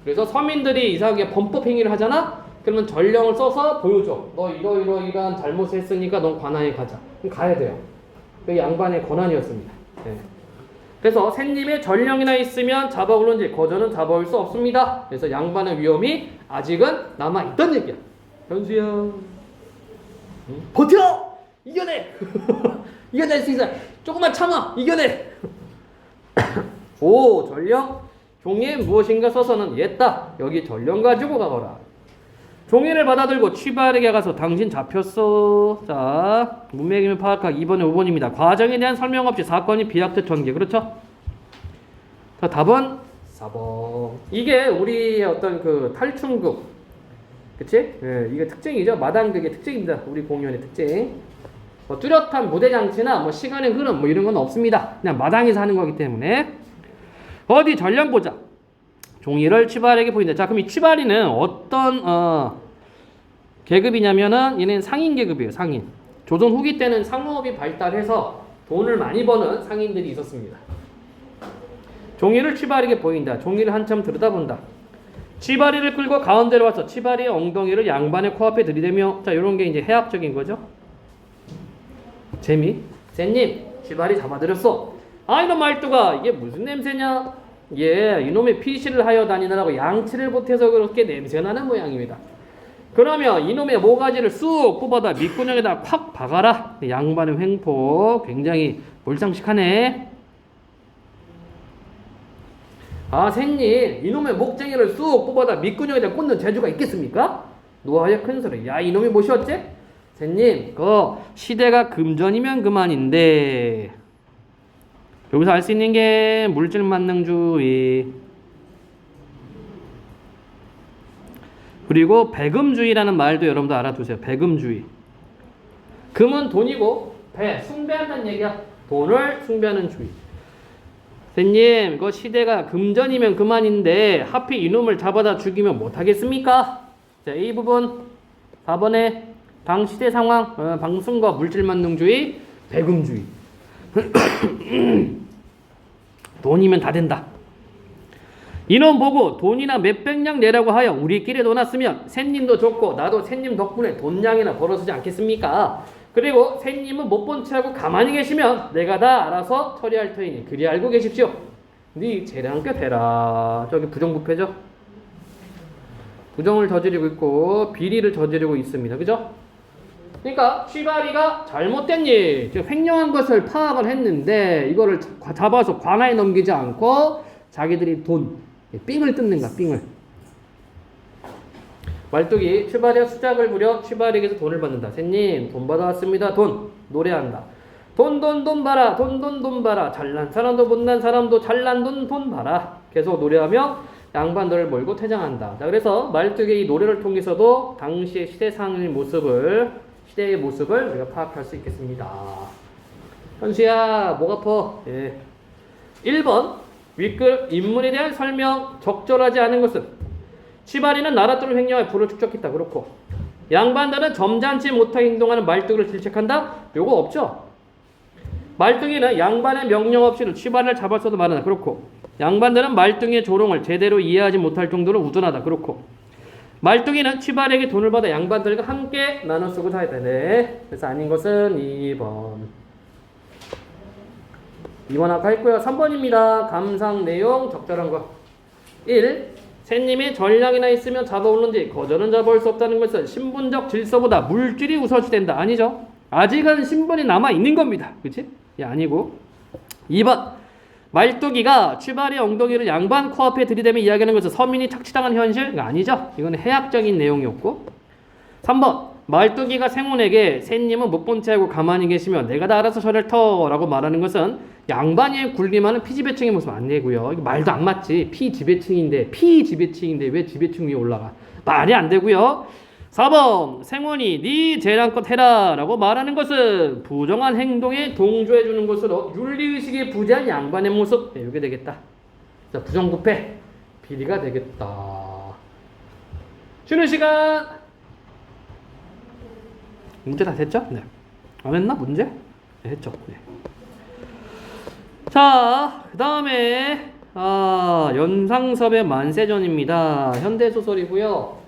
그래서 서민들이 이상하게 범법 행위를 하잖아. 그러면 전령을 써서 보여줘. 너 이러이러한 잘못을 했으니까 넌 관아에 가자. 그럼 가야 돼요. 그게 양반의 권한이었습니다. 네. 그래서 새님의 전령이나 있으면 잡아올는지 거저는 잡아올 수 없습니다. 그래서 양반의 위험이 아직은 남아있던 얘기야. 현수야, 버텨! 이겨내! 이겨낼 수 있어. 조금만 참아. 이겨내. 오, 전령. 종이에 무엇인가 써서는 옛다. 여기 전령 가지고 가거라. 종이를 받아들고 취바르게 가서 당신 잡혔어. 자, 문맥이면 파악하기 2번에 5번입니다. 과정에 대한 설명 없이 사건이 비약적 전개. 그렇죠? 자, 답은 4번. 이게 우리의 어떤 그 탈춤극. 그치? 예, 이게 특징이죠. 마당극의 특징입니다. 우리 공연의 특징. 뭐 뚜렷한 무대 장치나 뭐 시간의 흐름 뭐 이런 건 없습니다. 그냥 마당에서 하는 거기 때문에. 어디 전령 보자. 종이를 취발에게 보인다. 자, 그럼 이 취발이는 어떤 계급이냐면은 얘는 상인 계급이에요. 상인. 조선 후기 때는 상업이 발달해서 돈을 많이 버는 상인들이 있었습니다. 종이를 취발에게 보인다. 종이를 한참 들여다본다. 취발이를 끌고 가운데로 와서 취발이의 엉덩이를 양반의 코앞에 들이대며, 자, 요런 게 이제 해학적인 거죠. 재미. 쌤님, 취발이 잡아들였어. 아, 이런 말투가 이게 무슨 냄새냐? 예, 이놈의 피시를 하여 다니느라고 양치를 못해서 그렇게 냄새나는 모양입니다. 그러면 이놈의 모가지를 쑥 뽑아다 밑구녕에다 콱 박아라. 양반의 횡포 굉장히 몰상식하네. 아, 샌님, 이놈의 목쟁이를 쑥 뽑아다 밑구녕에다 꽂는 재주가 있겠습니까? 노하여 큰 소리. 야, 이놈이 뭐시었지? 샌님, 그 시대가 금전이면 그만인데. 여기서 알 수 있는 게 물질 만능주의 그리고 배금주의라는 말도 여러분도 알아두세요. 배금주의. 금은 돈이고 숭배한다는 얘기야. 돈을 숭배하는 주의. 선생님, 그 시대가 금전이면 그만인데 하필 이놈을 잡아다 죽이면 못하겠습니까? 자, 이 부분 4번에 당시대 상황, 방승과 물질만능주의, 배금주의. 돈이면 다 된다. 인원 보고 돈이나 몇백냥 내라고 하여 우리끼리 논았으면 샌님도 좋고 나도 샌님 덕분에 돈량이나 벌어서지 않겠습니까? 그리고 샌님은 못 본 채하고 가만히 계시면 내가 다 알아서 처리할 터이니 그리 알고 계십시오. 네 재량께 대라. 저기 부정부패죠? 부정을 저지르고 있고 비리를 저지르고 있습니다. 그죠? 그러니까 취바리가 잘못된 일, 즉 횡령한 것을 파악을 했는데 이거를 잡아서 관아에 넘기지 않고 자기들이 돈, 삥을 뜯는가, 삥을. 말뚝이 취바리가 수작을 부려 취바리에게서 돈을 받는다. 샌님 돈 받아왔습니다. 돈 노래한다. 돈 봐라. 돈 봐라. 잘난 사람도 못난 사람도 잘난 돈 봐라. 계속 노래하며 양반들을 몰고 퇴장한다. 자, 그래서 말뚝의 이 노래를 통해서도 당시의 시대의 모습을 우리가 파악할 수 있겠습니다. 현수야, 목 아파. 예. 1번 윗글 인물에 대한 설명 적절하지 않은 것은 취바리는 나랏돈을 횡령하여 부를 축적했다. 그렇고 양반들은 점잖지 못하게 행동하는 말뚝을 질책한다. 요거 없죠. 말뚝이는 양반의 명령 없이는 취바리를 잡았어도 말한다. 그렇고 양반들은 말뚝의 조롱을 제대로 이해하지 못할 정도로 우둔하다. 그렇고 말뚝이는 취바리에게 돈을 받아 양반들과 함께 나눠 쓰고자 했다. 네. 그래서 아닌 것은 2번. 2번 아까 했고요. 3번입니다. 감상 내용 적절한 거. 1. 샌님이 전량이나 있으면 잡아오는지 거저는 잡아올 수 없다는 것은 신분적 질서보다 물질이 우선시된다. 아니죠. 아직은 신분이 남아있는 겁니다. 그치? 예, 아니고. 2번 말뚝이가 취바리 엉덩이를 양반 코앞에 들이대며 이야기하는 것은 서민이 착취당한 현실? 아니죠. 이건 해학적인 내용이었고. 3번 말뚝이가 생훈에게 샌님은 못 본 채하고 가만히 계시면 내가 다 알아서 저를 터라고 말하는 것은 양반이 군림하는 피지배층의 모습 안 내고요. 이거 말도 안 맞지. 피지배층인데 왜 지배층 위에 올라가? 말이 안 되고요. 4번 생훈이 네 재량껏 해라 라고 말하는 것은 부정한 행동에 동조해 주는 것으로 윤리의식이 부재한 양반의 모습. 네, 이게 되겠다. 자, 부정부패 비리가 되겠다. 쉬는 시간. 문제 다 됐죠? 네. 안 했나 문제? 네, 했죠. 네. 자, 그 다음에 연상섭의 만세전입니다. 현대소설이고요.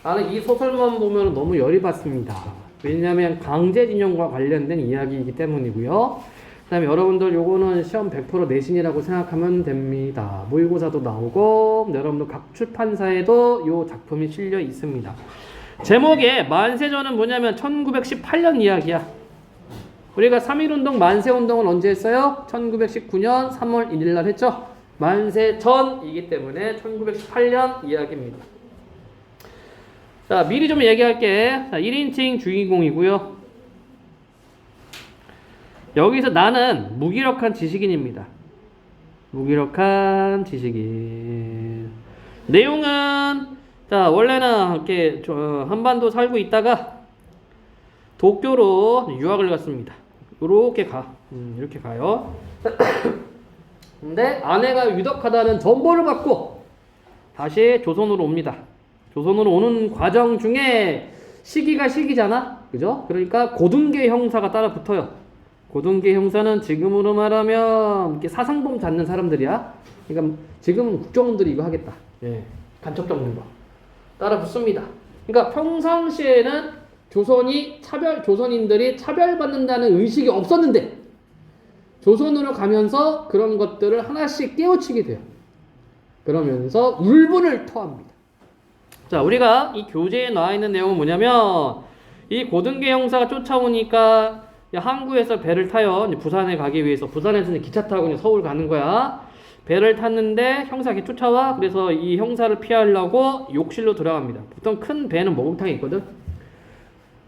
나는 이 소설만 보면 너무 열이 받습니다. 왜냐하면 강제징용과 관련된 이야기이기 때문이고요. 그 다음에 여러분들 요거는 시험 100% 내신이라고 생각하면 됩니다. 모의고사도 나오고 여러분들 각 출판사에도 요 작품이 실려 있습니다. 제목에 만세전은 뭐냐면 1918년 이야기야. 우리가 3.1운동 만세운동을 언제 했어요? 1919년 3월 1일 날 했죠? 만세전이기 때문에 1918년 이야기입니다. 자, 미리 좀 얘기할게. 자, 1인칭 주인공이고요. 여기서 나는 무기력한 지식인입니다. 무기력한 지식인. 내용은 자, 원래는 이렇게 한반도 살고 있다가 도쿄로 유학을 갔습니다. 이렇게 가요. 근데 아내가 유덕하다는 정보를 받고 다시 조선으로 옵니다. 조선으로 오는 과정 중에 시기잖아. 그죠? 그러니까 고등계 형사가 따라 붙어요. 고등계 형사는 지금으로 말하면 이렇게 사상범 잡는 사람들이야. 그러니까 지금 국정원들이 이거 하겠다. 예. 간첩 잡는 거. 따라 붙습니다. 그러니까 평상시에는 조선인들이 차별받는다는 의식이 없었는데 조선으로 가면서 그런 것들을 하나씩 깨우치게 돼요. 그러면서 울분을 토합니다. 자, 우리가 이 교재에 나와 있는 내용은 뭐냐면 이 고등계 형사가 쫓아오니까 항구에서 배를 타요. 부산에 가기 위해서. 부산에서는 기차 타고 서울 가는 거야. 배를 탔는데 형사가 쫓아와. 그래서 이 형사를 피하려고 욕실로 들어갑니다. 보통 큰 배는 목욕탕이 있거든.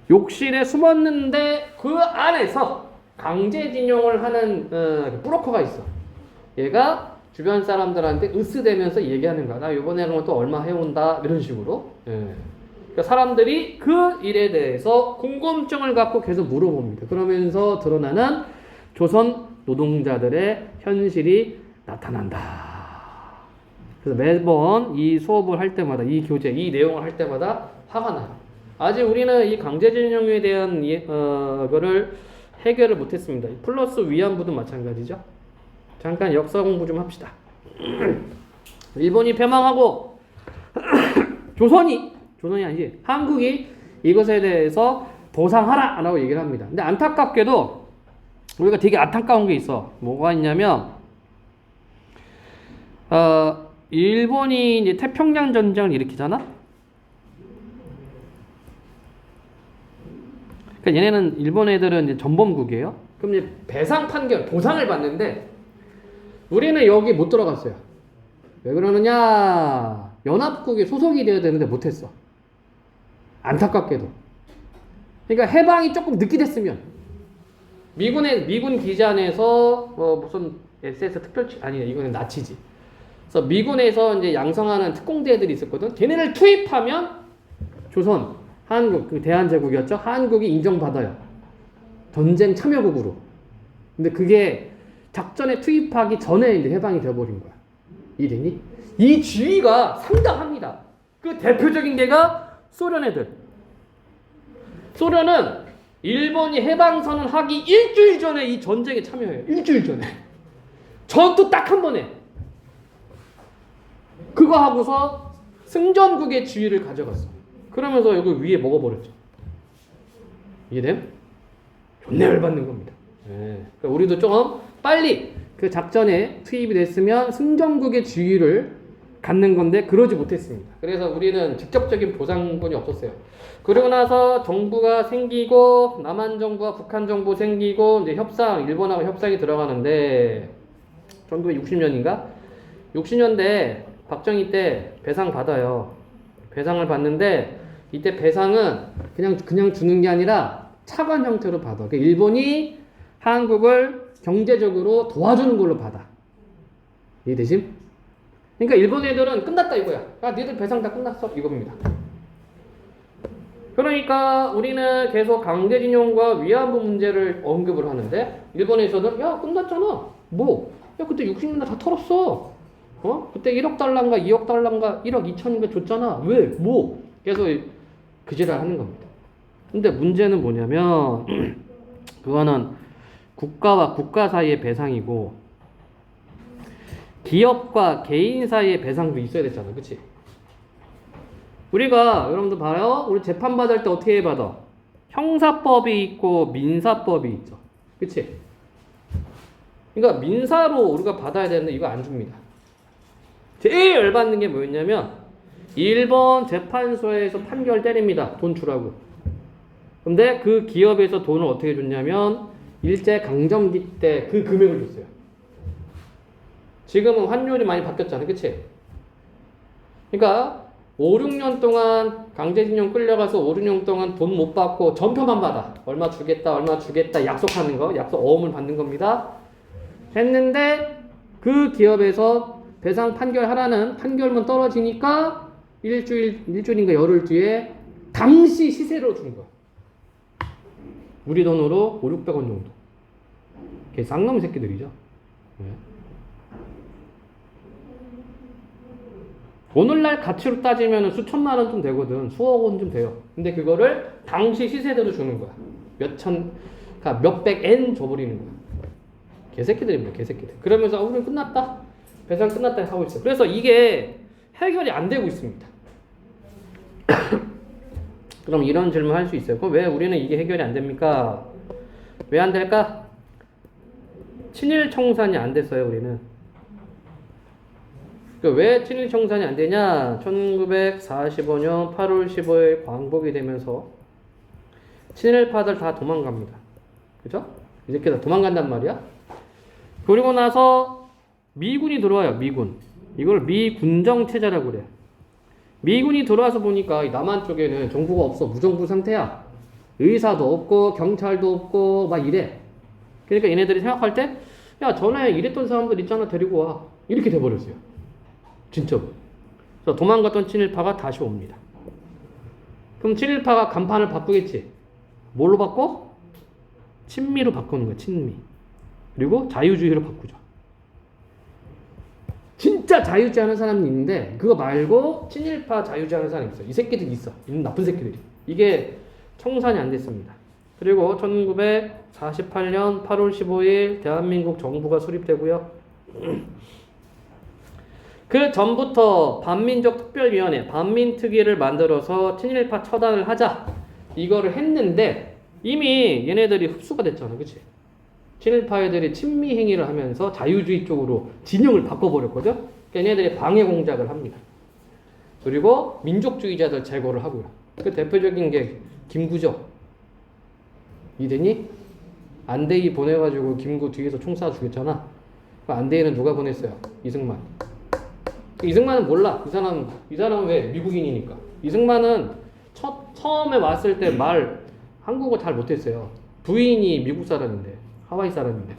욕실에 숨었는데 그 안에서 강제징용을 하는 브로커가 있어. 얘가 주변 사람들한테 으스대면서 얘기하는 거야. 나 이번에는 또 얼마 해온다. 이런 식으로. 예. 그러니까 사람들이 그 일에 대해서 궁금증을 갖고 계속 물어봅니다. 그러면서 드러나는 조선 노동자들의 현실이 나타난다. 그래서 매번 이 수업을 할 때마다 이 교재, 이 내용을 할 때마다 화가 나요. 아직 우리는 이 강제징용에 대한 거를 해결을 못했습니다. 플러스 위안부도 마찬가지죠. 잠깐 역사 공부 좀 합시다. 일본이 패망하고 조선이 아니지 한국이 이것에 대해서 보상하라라고 얘기를 합니다. 근데 안타깝게도 우리가 되게 안타까운 게 있어. 뭐가 있냐면 일본이 이제 태평양 전쟁을 일으키잖아. 그러니까 얘네는 일본 애들은 이제 전범국이에요. 그럼 이제 배상 판결, 보상을 받는데 우리는 여기 못 들어갔어요. 왜 그러느냐? 연합국에 소속이 되어야 되는데 못했어. 안타깝게도. 그러니까 해방이 조금 늦게 됐으면 미군 기지안에서 무슨 SS 특별치 아니야 이거는 나치지. 그래서 미군에서 이제 양성하는 특공대들이 있었거든. 걔네를 투입하면 조선, 한국, 그 대한제국이었죠. 한국이 인정받아요. 전쟁 참여국으로. 근데 그게 작전에 투입하기 전에 이제 해방이 되어버린 거야. 이해되니? 이 주의가 상당합니다. 그 대표적인 게가 소련 애들. 소련은 일본이 해방선언 하기 일주일 전에 이 전쟁에 참여해요. 일주일 전에. 전투 딱 한 번에. 그거 하고서 승전국의 지위를 가져갔어. 그러면서 여기 위에 먹어버렸죠. 이해됨? 존나 열받는 겁니다. 네. 그러니까 우리도 조금 빨리 그 작전에 투입이 됐으면 승전국의 지위를 갖는 건데 그러지 못했습니다. 그래서 우리는 직접적인 보상권이 없었어요. 그러고 나서 정부가 생기고 남한 정부와 북한 정부 생기고 이제 협상, 일본하고 협상이 들어가는데 1960년인가? 60년대 박정희 때 배상 받아요. 배상을 받는데 이때 배상은 그냥 주는 게 아니라 차관 형태로 받아. 그러니까 일본이 한국을 경제적으로 도와주는 걸로 받아. 이해되심? 그러니까 일본 애들은 끝났다 이거야. 야, 니들 배상 다 끝났어 이겁니다. 그러니까 우리는 계속 강제징용과 위안부 문제를 언급을 하는데 일본에서는 야 끝났잖아. 뭐? 야 그때 60년대 다 털었어. 그때 1억 달러인가 2억 달러인가 1억 2천인가 줬잖아. 왜? 뭐? 계속 그지랄 하는 겁니다. 근데 문제는 뭐냐면 그거는 국가와 국가 사이의 배상이고 기업과 개인 사이의 배상도 있어야 되잖아. 그치? 우리가 여러분들 봐요. 우리 재판 받을 때 어떻게 받아? 형사법이 있고 민사법이 있죠. 그치? 그러니까 민사로 우리가 받아야 되는데 이거 안 줍니다. 제일 열받는 게 뭐였냐면 일본 재판소에서 판결 때립니다. 돈 주라고. 근데 그 기업에서 돈을 어떻게 줬냐면 일제 강점기 때 그 금액을 줬어요. 지금은 환율이 많이 바뀌었잖아. 그치? 그러니까 5, 6년 동안 강제징용 끌려가서 5, 6년 동안 돈 못 받고 전표만 받아. 얼마 주겠다 약속하는 거. 약속 어음을 받는 겁니다. 했는데 그 기업에서 배상 판결하라는 판결문 떨어지니까 일주일인가 열흘 뒤에 당시 시세로 준 거야. 우리 돈으로 5, 600원 정도. 걔 쌍놈 새끼들이죠. 네. 오늘날 가치로 따지면 수천만 원 좀 되거든. 수억 원 좀 돼요. 근데 그거를 당시 시세대로 주는 거야. 그러니까 몇백 엔 줘버리는 거야. 개새끼들입니다. 개새끼들. 그러면서 우리는 끝났다. 배상 끝났다 하고 있어요. 그래서 이게 해결이 안 되고 있습니다. 그럼 이런 질문 할 수 있어요. 그럼 왜 우리는 이게 해결이 안 됩니까? 왜 안 될까? 친일 청산이 안 됐어요. 우리는. 왜 친일 청산이 안 되냐? 1945년 8월 15일 광복이 되면서 친일파들 다 도망갑니다. 그죠? 이 새끼들 도망간단 말이야. 그리고 나서 미군이 들어와요. 미군. 이걸 미군정 체제라고 그래. 미군이 들어와서 보니까 이 남한 쪽에는 정부가 없어. 무정부 상태야. 의사도 없고 경찰도 없고 막 이래. 그러니까 얘네들이 생각할 때 야 전에 이랬던 사람들 있잖아 데리고 와. 이렇게 돼버렸어요. 진짜. 그래서 도망갔던 친일파가 다시 옵니다. 그럼 친일파가 간판을 바꾸겠지. 뭘로 바꿔? 친미로 바꾸는 거야. 친미. 그리고 자유주의로 바꾸죠. 진짜 자유주의하는 사람이 있는데 그거 말고 친일파 자유주의하는 사람이 있어. 이 새끼들이 있어. 이 나쁜 새끼들이. 이게 청산이 안 됐습니다. 그리고 1948년 8월 15일 대한민국 정부가 수립되고요. 그 전부터 반민족특별위원회, 반민특위를 만들어서 친일파 처단을 하자 이거를 했는데 이미 얘네들이 흡수가 됐잖아, 그치? 친일파 애들이 친미 행위를 하면서 자유주의 쪽으로 진영을 바꿔버렸거든? 그러니까 얘네들이 방해 공작을 합니다. 그리고 민족주의자들 제거를 하고요. 그 대표적인 게 김구죠. 이되니? 안대희 보내가지고 김구 뒤에서 총 쏴 죽였잖아. 그 안대희는 누가 보냈어요? 이승만. 이승만은 몰라. 이 사람은 왜? 미국인이니까. 이승만은 처음에 왔을 때 한국어 잘 못했어요. 부인이 미국 사람인데, 하와이 사람인데.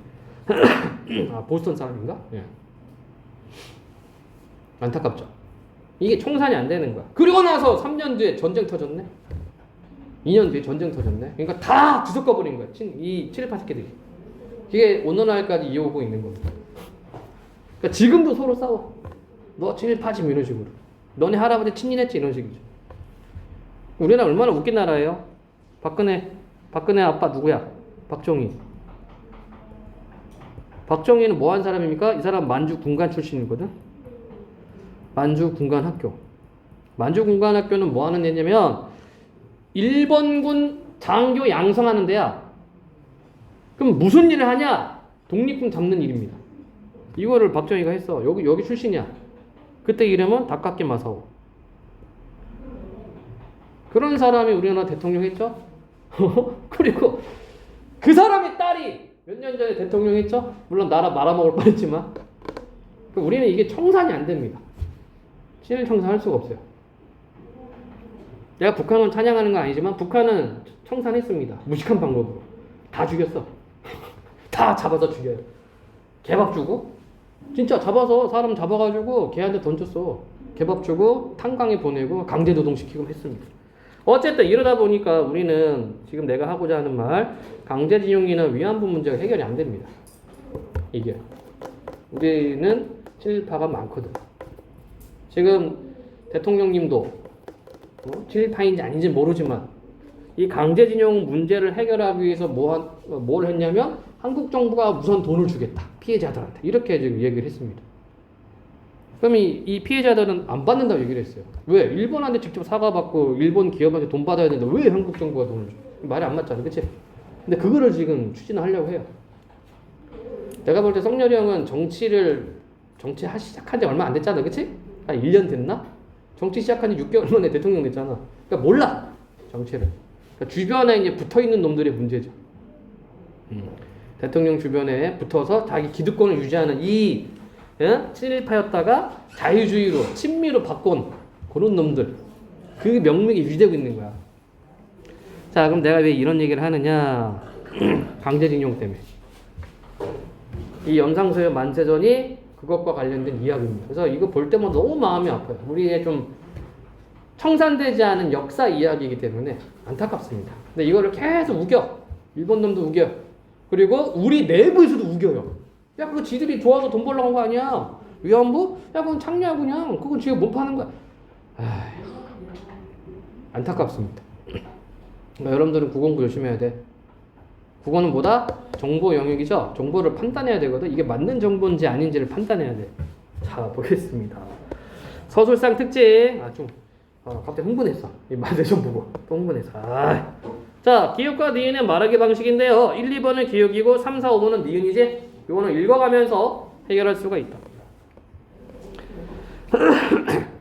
아, 보스턴 사람인가? 예. 안타깝죠. 이게 총산이 안 되는 거야. 그리고 나서 3년 뒤에 전쟁 터졌네? 2년 뒤에 전쟁 터졌네? 그러니까 다 뒤섞어버린 거야. 이 친일파 새끼들이. 이게 오늘날까지 이어오고 있는 겁니다. 그러니까 지금도 서로 싸워. 너 친일파지 이런 식으로. 너네 할아버지 친일했지 이런 식이죠. 우리나라 얼마나 웃긴 나라예요. 박근혜 아빠 누구야? 박정희. 박정희는 뭐 한 사람입니까? 이 사람 만주 군관 출신이거든. 만주 군관 학교. 만주 군관 학교는 뭐 하는 데냐면 일본군 장교 양성하는 데야. 그럼 무슨 일을 하냐? 독립군 잡는 일입니다. 이거를 박정희가 했어. 여기 출신이야. 그때 이름은 다카키 마사오. 그런 사람이 우리나라 대통령 했죠? 그리고 그 사람의 딸이 몇 년 전에 대통령 했죠? 물론 나라 말아먹을 뻔했지만 우리는 이게 청산이 안 됩니다. 친일 청산할 수가 없어요. 내가 북한을 찬양하는 건 아니지만 북한은 청산했습니다. 무식한 방법으로. 다 죽였어. 다 잡아서 죽여요. 개밥 주고 진짜 잡아서 사람 잡아가지고 걔한테 던졌어. 개밥 주고 탄광에 보내고 강제 노동시키고 했습니다. 어쨌든 이러다 보니까 우리는 지금 내가 하고자 하는 말 강제징용이나 위안부 문제가 해결이 안 됩니다. 이게 우리는 친일파가 많거든. 지금 대통령님도 친일파인지 아닌지 모르지만 이 강제징용 문제를 해결하기 위해서 뭘 했냐면 한국 정부가 우선 돈을 주겠다. 피해자들한테. 이렇게 지금 얘기를 했습니다. 그럼 이 피해자들은 안 받는다고 얘기를 했어요. 왜? 일본한테 직접 사과받고 일본 기업한테 돈 받아야 되는데 왜 한국 정부가 돈을 줘? 말이 안 맞잖아. 그치? 근데 그거를 지금 추진하려고 해요. 내가 볼 때 성렬이 형은 정치 시작한 지 얼마 안 됐잖아. 그치? 한 1년 됐나? 정치 시작한 지 6개월 만에 대통령 됐잖아. 그러니까 몰라. 정치를. 그러니까 주변에 이제 붙어 있는 놈들의 문제죠. 대통령 주변에 붙어서 자기 기득권을 유지하는 이 친일파였다가 자유주의로 친미로 바꾼 그런 놈들. 그 명맥이 유지되고 있는 거야. 자, 그럼 내가 왜 이런 얘기를 하느냐? 강제징용 때문에. 이 연상소요 만세전이 그것과 관련된 이야기입니다. 그래서 이거 볼 때마다 너무 마음이 아파요. 우리의 좀 청산되지 않은 역사 이야기이기 때문에 안타깝습니다. 근데 이거를 계속 우겨. 일본 놈도 우겨. 그리고 우리 내부에서도 우겨요. 야, 그거 지들이 좋아서 돈 벌려고 한 거 아니야? 위안부? 야, 그건 창녀야 그냥. 그건 지금 못 파는 거야. 아휴, 안타깝습니다. 그러니까 여러분들은 국어공부 열심히 해야 돼. 국어는 뭐다? 정보 영역이죠. 정보를 판단해야 되거든. 이게 맞는 정보인지 아닌지를 판단해야 돼. 자, 보겠습니다. 서술상 특징. 갑자기 흥분했어. 이 만세전 보고 또 흥분했어. 자, 기억과 니은의 말하기 방식인데요. 1, 2번은 기억이고 3, 4, 5번은 니은이지. 이거는 읽어가면서 해결할 수가 있다.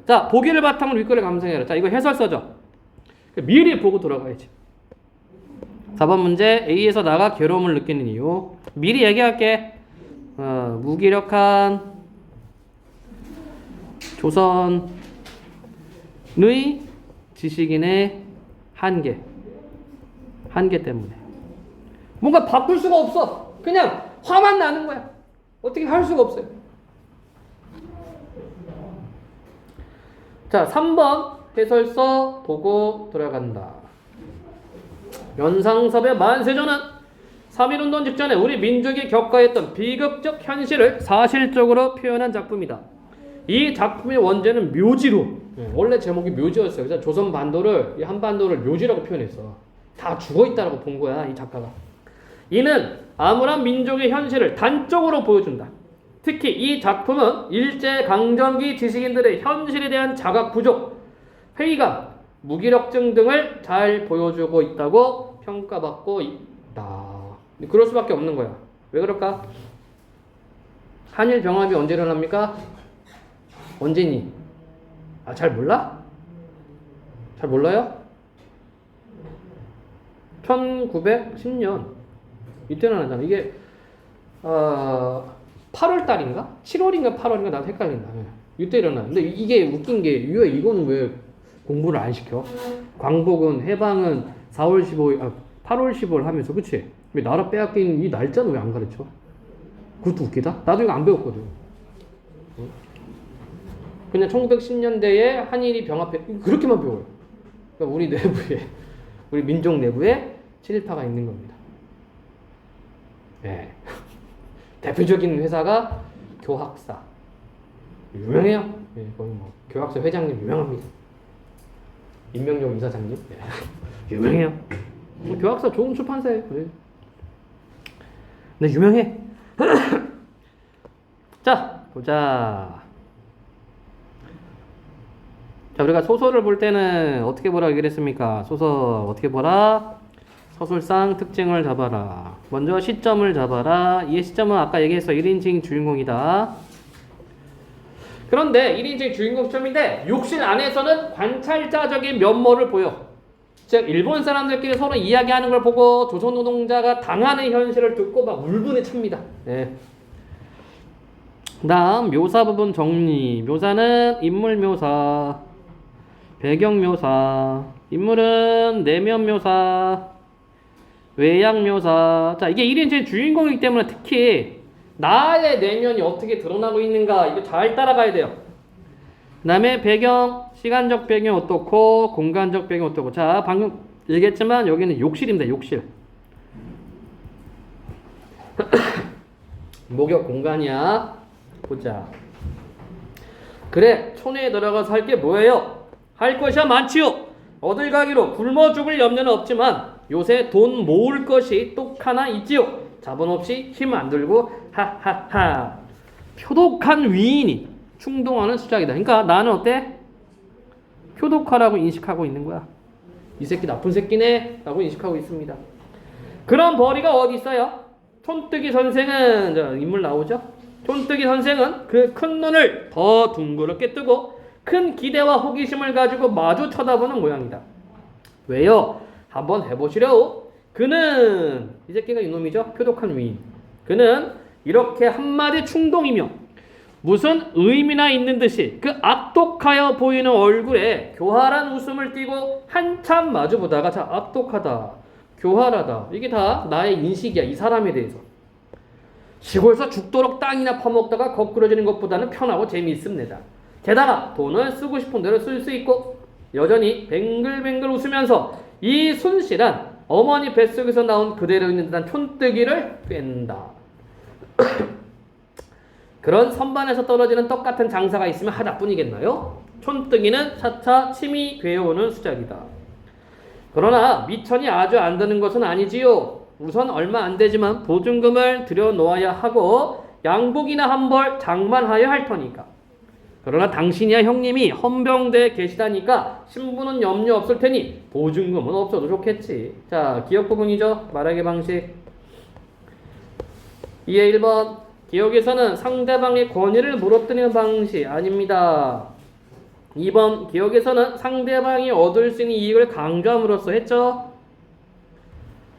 자, 보기를 바탕으로 윗글을 감상해라. 자, 이거 해설서죠. 미리 보고 돌아가야지. 4번 문제. A에서 나가 괴로움을 느끼는 이유. 미리 얘기할게. 무기력한 조선의 지식인의 한계 때문에 뭔가 바꿀 수가 없어. 그냥 화만 나는 거야. 어떻게 할 수가 없어요. 자, 3번 해설서 보고 돌아간다. 연상섭의 만세전은 3.1운동 직전에 우리 민족이 겪어했던 비극적 현실을 사실적으로 표현한 작품이다. 이 작품의 원제는 묘지로, 원래 제목이 묘지였어요. 그래서 조선 반도를, 이 한반도를 묘지라고 표현했어. 다 죽어있다라고 본 거야, 이 작가가. 이는 암울한 민족의 현실을 단적으로 보여준다. 특히 이 작품은 일제강점기 지식인들의 현실에 대한 자각 부족, 회의감, 무기력증 등을 잘 보여주고 있다고 평가받고 있다. 그럴 수밖에 없는 거야. 왜 그럴까? 한일 병합이 언제 일어납니까? 언제니? 아, 잘 몰라? 잘 몰라요? 1910년 이때 일어나잖아. 이게 8월 달인가? 7월인가 8월인가 나도 헷갈린다. 이때 일어나. 근데 이게 웃긴 게 이거는 왜 공부를 안 시켜? 광복은 해방은 4월 15일 8월 15일 하면서 그치? 왜 나라 빼앗긴 이 날짜는 왜 안 가르쳐? 그것도 웃기다? 나도 이거 안 배웠거든. 그냥 1910년대에 한일이 병합해 그렇게만 배워요. 그러니까 우리 내부에 우리 민족 내부에 친일파가 있는 겁니다. 네. 대표적인 회사가 교학사. 유명해요. 네, 거기 뭐 교학사 회장님 유명합니다. 임명용 이사장님. 네. 유명해요. 뭐 교학사 좋은 출판사예요. 네. 근데 유명해. 자, 보자. 자, 우리가 소설을 볼 때는 어떻게 보라 얘기를 했습니까? 소설 어떻게 보라? 서술상 특징을 잡아라. 먼저 시점을 잡아라. 이 시점은 아까 얘기했어. 1인칭 주인공이다. 그런데 1인칭 주인공 시점인데 욕실 안에서는 관찰자적인 면모를 보여. 즉 일본 사람들끼리 서로 이야기하는 걸 보고 조선 노동자가 당하는 현실을 듣고 막 울분에 찹니다. 네. 다음 묘사 부분 정리. 묘사는 인물 묘사, 배경 묘사, 인물은 내면 묘사, 외양 묘사. 자, 이게 1인칭 주인공이기 때문에 특히 나의 내면이 어떻게 드러나고 있는가 이거 잘 따라가야 돼요. 그 다음에 배경, 시간적 배경이 어떻고 공간적 배경이 어떻고. 자, 방금 얘기했지만 여기는 욕실입니다. 욕실. 목욕 공간이야. 보자. 그래, 촌에 들어가서 할 게 뭐예요? 할 것이야 많지요. 어딜 가기로 굶어 죽을 염려는 없지만 요새 돈 모을 것이 똑 하나 있지요. 자본 없이 힘 안 들고 하하하. 표독한 위인이 충동하는 수작이다. 그러니까 나는 어때? 표독하라고 인식하고 있는 거야. 이 새끼 나쁜 새끼네 라고 인식하고 있습니다. 그런 벌이가 어디 있어요? 촌뜨기 선생은, 자, 인물 나오죠? 촌뜨기 선생은 그 큰 눈을 더 둥그렇게 뜨고 큰 기대와 호기심을 가지고 마주 쳐다보는 모양이다. 왜요? 한번 해보시려고. 그는, 이 새끼가 이놈이죠? 표독한 위인. 그는 이렇게 한마디 충동이며 무슨 의미나 있는 듯이 그 악독하여 보이는 얼굴에 교활한 웃음을 띠고 한참 마주보다가, 자, 악독하다, 교활하다, 이게 다 나의 인식이야. 이 사람에 대해서. 시골에서 죽도록 땅이나 퍼먹다가 거꾸러지는 것보다는 편하고 재미있습니다. 게다가 돈을 쓰고 싶은 대로 쓸 수 있고 여전히 뱅글뱅글 웃으면서 이 순실한 어머니 뱃속에서 나온 그대로 있는 듯한 촌뜨기를 뺀다. 그런 선반에서 떨어지는 떡같은 장사가 있으면 하나뿐이겠나요? 촌뜨기는 차차 침이 괴어오는 수작이다. 그러나 미천이 아주 안 드는 것은 아니지요. 우선 얼마 안 되지만 보증금을 들여놓아야 하고 양복이나 한 벌 장만하여 할 터니까. 그러나 당신이야 형님이 헌병대에 계시다니까 신분은 염려 없을 테니 보증금은 없어도 좋겠지. 자, 기억 부분이죠. 말하기 방식. 이에 1번. 기억에서는 상대방의 권위를 물어뜯는 방식 아닙니다. 2번. 기억에서는 상대방이 얻을 수 있는 이익을 강조함으로써 했죠.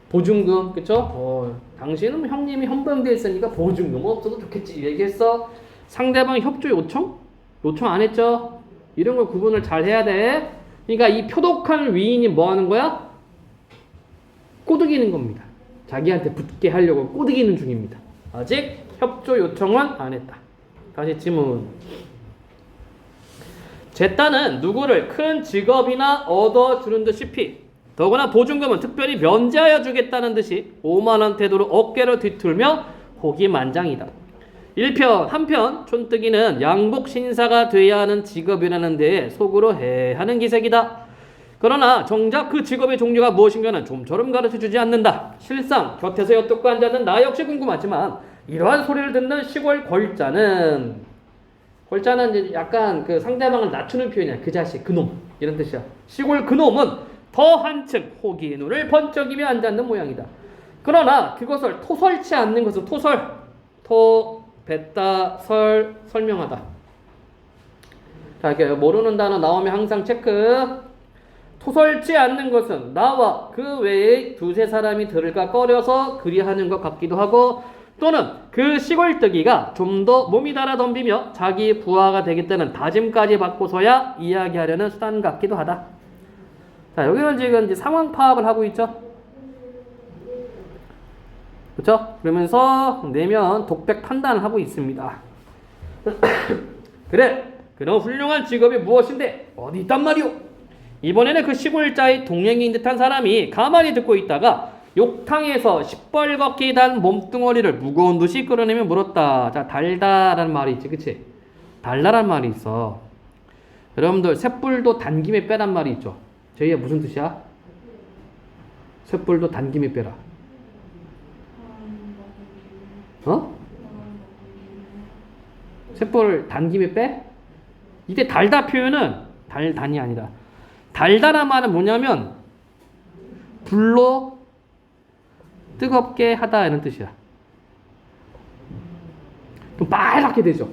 보증금, 그쵸? 당신은 형님이 헌병대에 있으니까 보증금 없어도 좋겠지 얘기했어. 상대방 협조 요청? 요청 안 했죠? 이런 걸 구분을 잘 해야 돼. 그러니까 이 표독한 위인이 뭐 하는 거야? 꼬드기는 겁니다. 자기한테 붙게 하려고 꼬드기는 중입니다. 아직 협조 요청은 안 했다. 다시 지문. 제 딴은 누구를 큰 직업이나 얻어주는 듯이 더구나 보증금은 특별히 면제하여 주겠다는 듯이 오만한 태도로 어깨를 뒤틀며 호기만장이다. 1편 한편 촌뜨기는 양복 신사가 돼야 하는 직업이라는 데에 속으로 해하는 기색이다. 그러나 정작 그 직업의 종류가 무엇인가는 좀처럼 가르쳐주지 않는다. 실상 곁에서 엿듣고 앉았는 나 역시 궁금하지만 이러한 소리를 듣는 시골 골자는 이제 약간 그 상대방을 낮추는 표현이야. 그 자식, 그놈 이런 뜻이야. 시골 그놈은 더 한층 호기의 눈을 번쩍이며 앉았는 모양이다. 그러나 그것을 토설치 않는 것은 뱉다, 설명하다. 자, 이렇게 모르는 단어 나오면 항상 체크. 토설치 않는 것은 나와 그 외의 두세 사람이 들을까 꺼려서 그리하는 것 같기도 하고, 또는 그 시골뜨기가 좀 더 몸이 달아 덤비며 자기 부하가 되겠다는 다짐까지 받고서야 이야기하려는 수단 같기도 하다. 자, 여기는 지금 이제 상황 파악을 하고 있죠. 그렇죠? 그러면서 내면 독백 판단을 하고 있습니다. 그래, 그런 훌륭한 직업이 무엇인데 어디 있단 말이오? 이번에는 그 시골자의 동행인 듯한 사람이 가만히 듣고 있다가 욕탕에서 시뻘겋게 단 몸뚱어리를 무거운 듯이 끌어내며 물었다. 자, 달다라는 말이 있지, 그치? 달다라는 말이 있어. 여러분들 쇳불도 단 김에 빼란 말이 있죠. 저희가 무슨 뜻이야? 쇳불도 단 김에 빼라. 쇳불을 단 김에 빼? 이때 달다 표현은 달단이 아니라 달다란 말은 뭐냐면 불로 뜨겁게 하다 이런 뜻이야. 좀 빨갛게 되죠.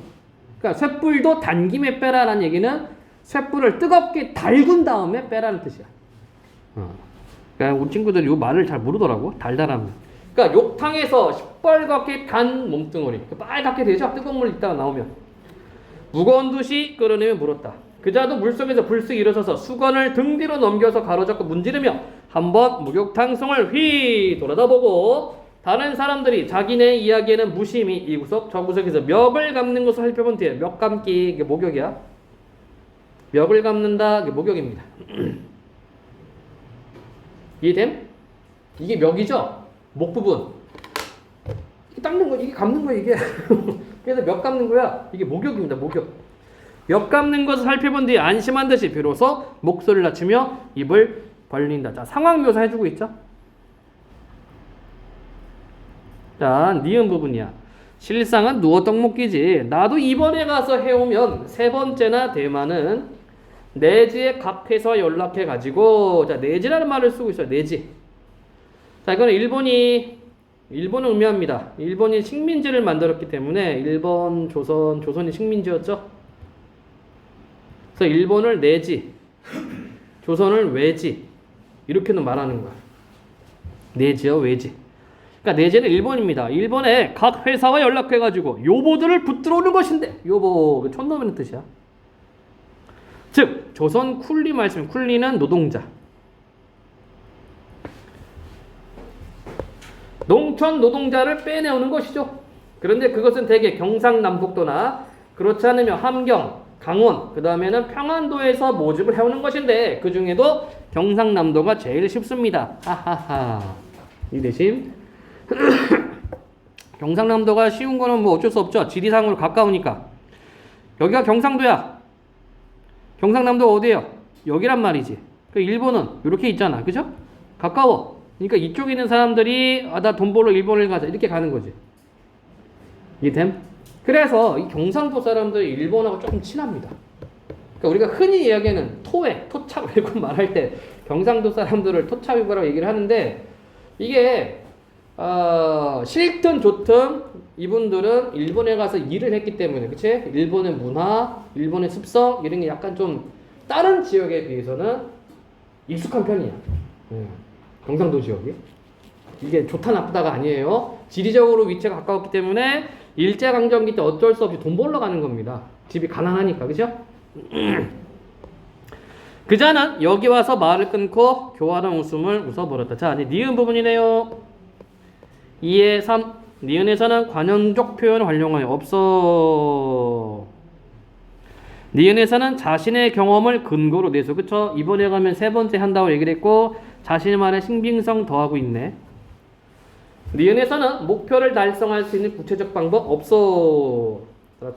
그러니까 쇳불도 단 김에 빼라라는 얘기는 쇳불을 뜨겁게 달군 다음에 빼라는 뜻이야. 그러니까 우리 친구들이 이 말을 잘 모르더라고. 달달함. 그러니까 욕탕에서 시뻘겋게 단 몸뚱어리, 빨갛게 되죠. 뜨거운 물 있다가 나오면 무거운 듯이 끌어내며 물었다. 그자도 물속에서 불쑥 일어서서 수건을 등 뒤로 넘겨서 가로잡고 문지르며 한번 목욕탕성을 휘 돌아다보고 다른 사람들이 자기네 이야기에는 무심히 이 구석 저 구석에서 멱을 감는 것을 살펴본 뒤에 멱 감기, 이게 목욕이야. 멱을 감는다, 이게 목욕입니다. 이해됨? 이게 멱이죠? 목 부분. 이게 닦는 거, 이게 감는 거, 이게. 그래서 멱 감는 거야. 이게 목욕입니다, 목욕. 멱 감는 것을 살펴본 뒤에 안심한 듯이 비로소 목소리를 낮추며 입을 벌린다. 자, 상황 묘사 해주고 있죠? 자, 니은 부분이야. 실상은 누워 떡먹기지. 나도 이번에 가서 해오면 세 번째나 되마는 내지에 각해서 연락해가지고, 자, 내지라는 말을 쓰고 있어요. 내지. 자, 이거는 일본을 의미합니다. 일본이 식민지를 만들었기 때문에 일본, 조선이 식민지였죠. 그래서 일본을 내지, 조선을 외지, 이렇게는 말하는 거야. 내지와 외지. 그러니까 내지는 일본입니다. 일본에 각 회사와 연락해가지고 요보들을 붙들어 오는 것인데, 요보, 그 촌놈이라는 뜻이야. 즉, 조선 쿨리 말씀, 쿨리는 노동자. 농촌 노동자를 빼내오는 것이죠. 그런데 그것은 대개 경상남북도나 그렇지 않으면 함경, 강원, 그 다음에는 평안도에서 모집을 해오는 것인데 그 중에도 경상남도가 제일 쉽습니다. 하하하. 이 대신 경상남도가 쉬운 거는 뭐 어쩔 수 없죠. 지리상으로 가까우니까. 여기가 경상도야. 경상남도가 어디예요? 여기란 말이지. 그 일본은 이렇게 있잖아. 그죠? 가까워. 그러니까 이쪽에 있는 사람들이 나 돈 벌러 일본을 가자 이렇게 가는 거지. 이해됨? 그래서 이 경상도 사람들이 일본하고 조금 친합니다. 그러니까 우리가 흔히 이야기하는 토착외국 말할 때 경상도 사람들을 토착외국이라고 얘기를 하는데 이게 싫든 좋든 이분들은 일본에 가서 일을 했기 때문에, 그치? 일본의 문화, 일본의 습성 이런 게 약간 좀 다른 지역에 비해서는 익숙한 편이야. 경상도 지역이. 이게 좋다 나쁘다가 아니에요. 지리적으로 위치가 가까웠기 때문에 일제강점기 때 어쩔 수 없이 돈 벌러 가는 겁니다. 집이 가난하니까, 그죠? 그자는 여기 와서 말을 끊고 교활한 웃음을 웃어버렸다. 자, 니은 부분이네요. 2의 3. 니은에서는 관용적 표현을 활용하여 없어. 니은에서는 자신의 경험을 근거로 내서, 그쵸? 이번에 가면 세 번째 한다고 얘기를 했고 자신의 말에 신빙성 더하고 있네. 니은에서는 목표를 달성할 수 있는 구체적 방법 없어.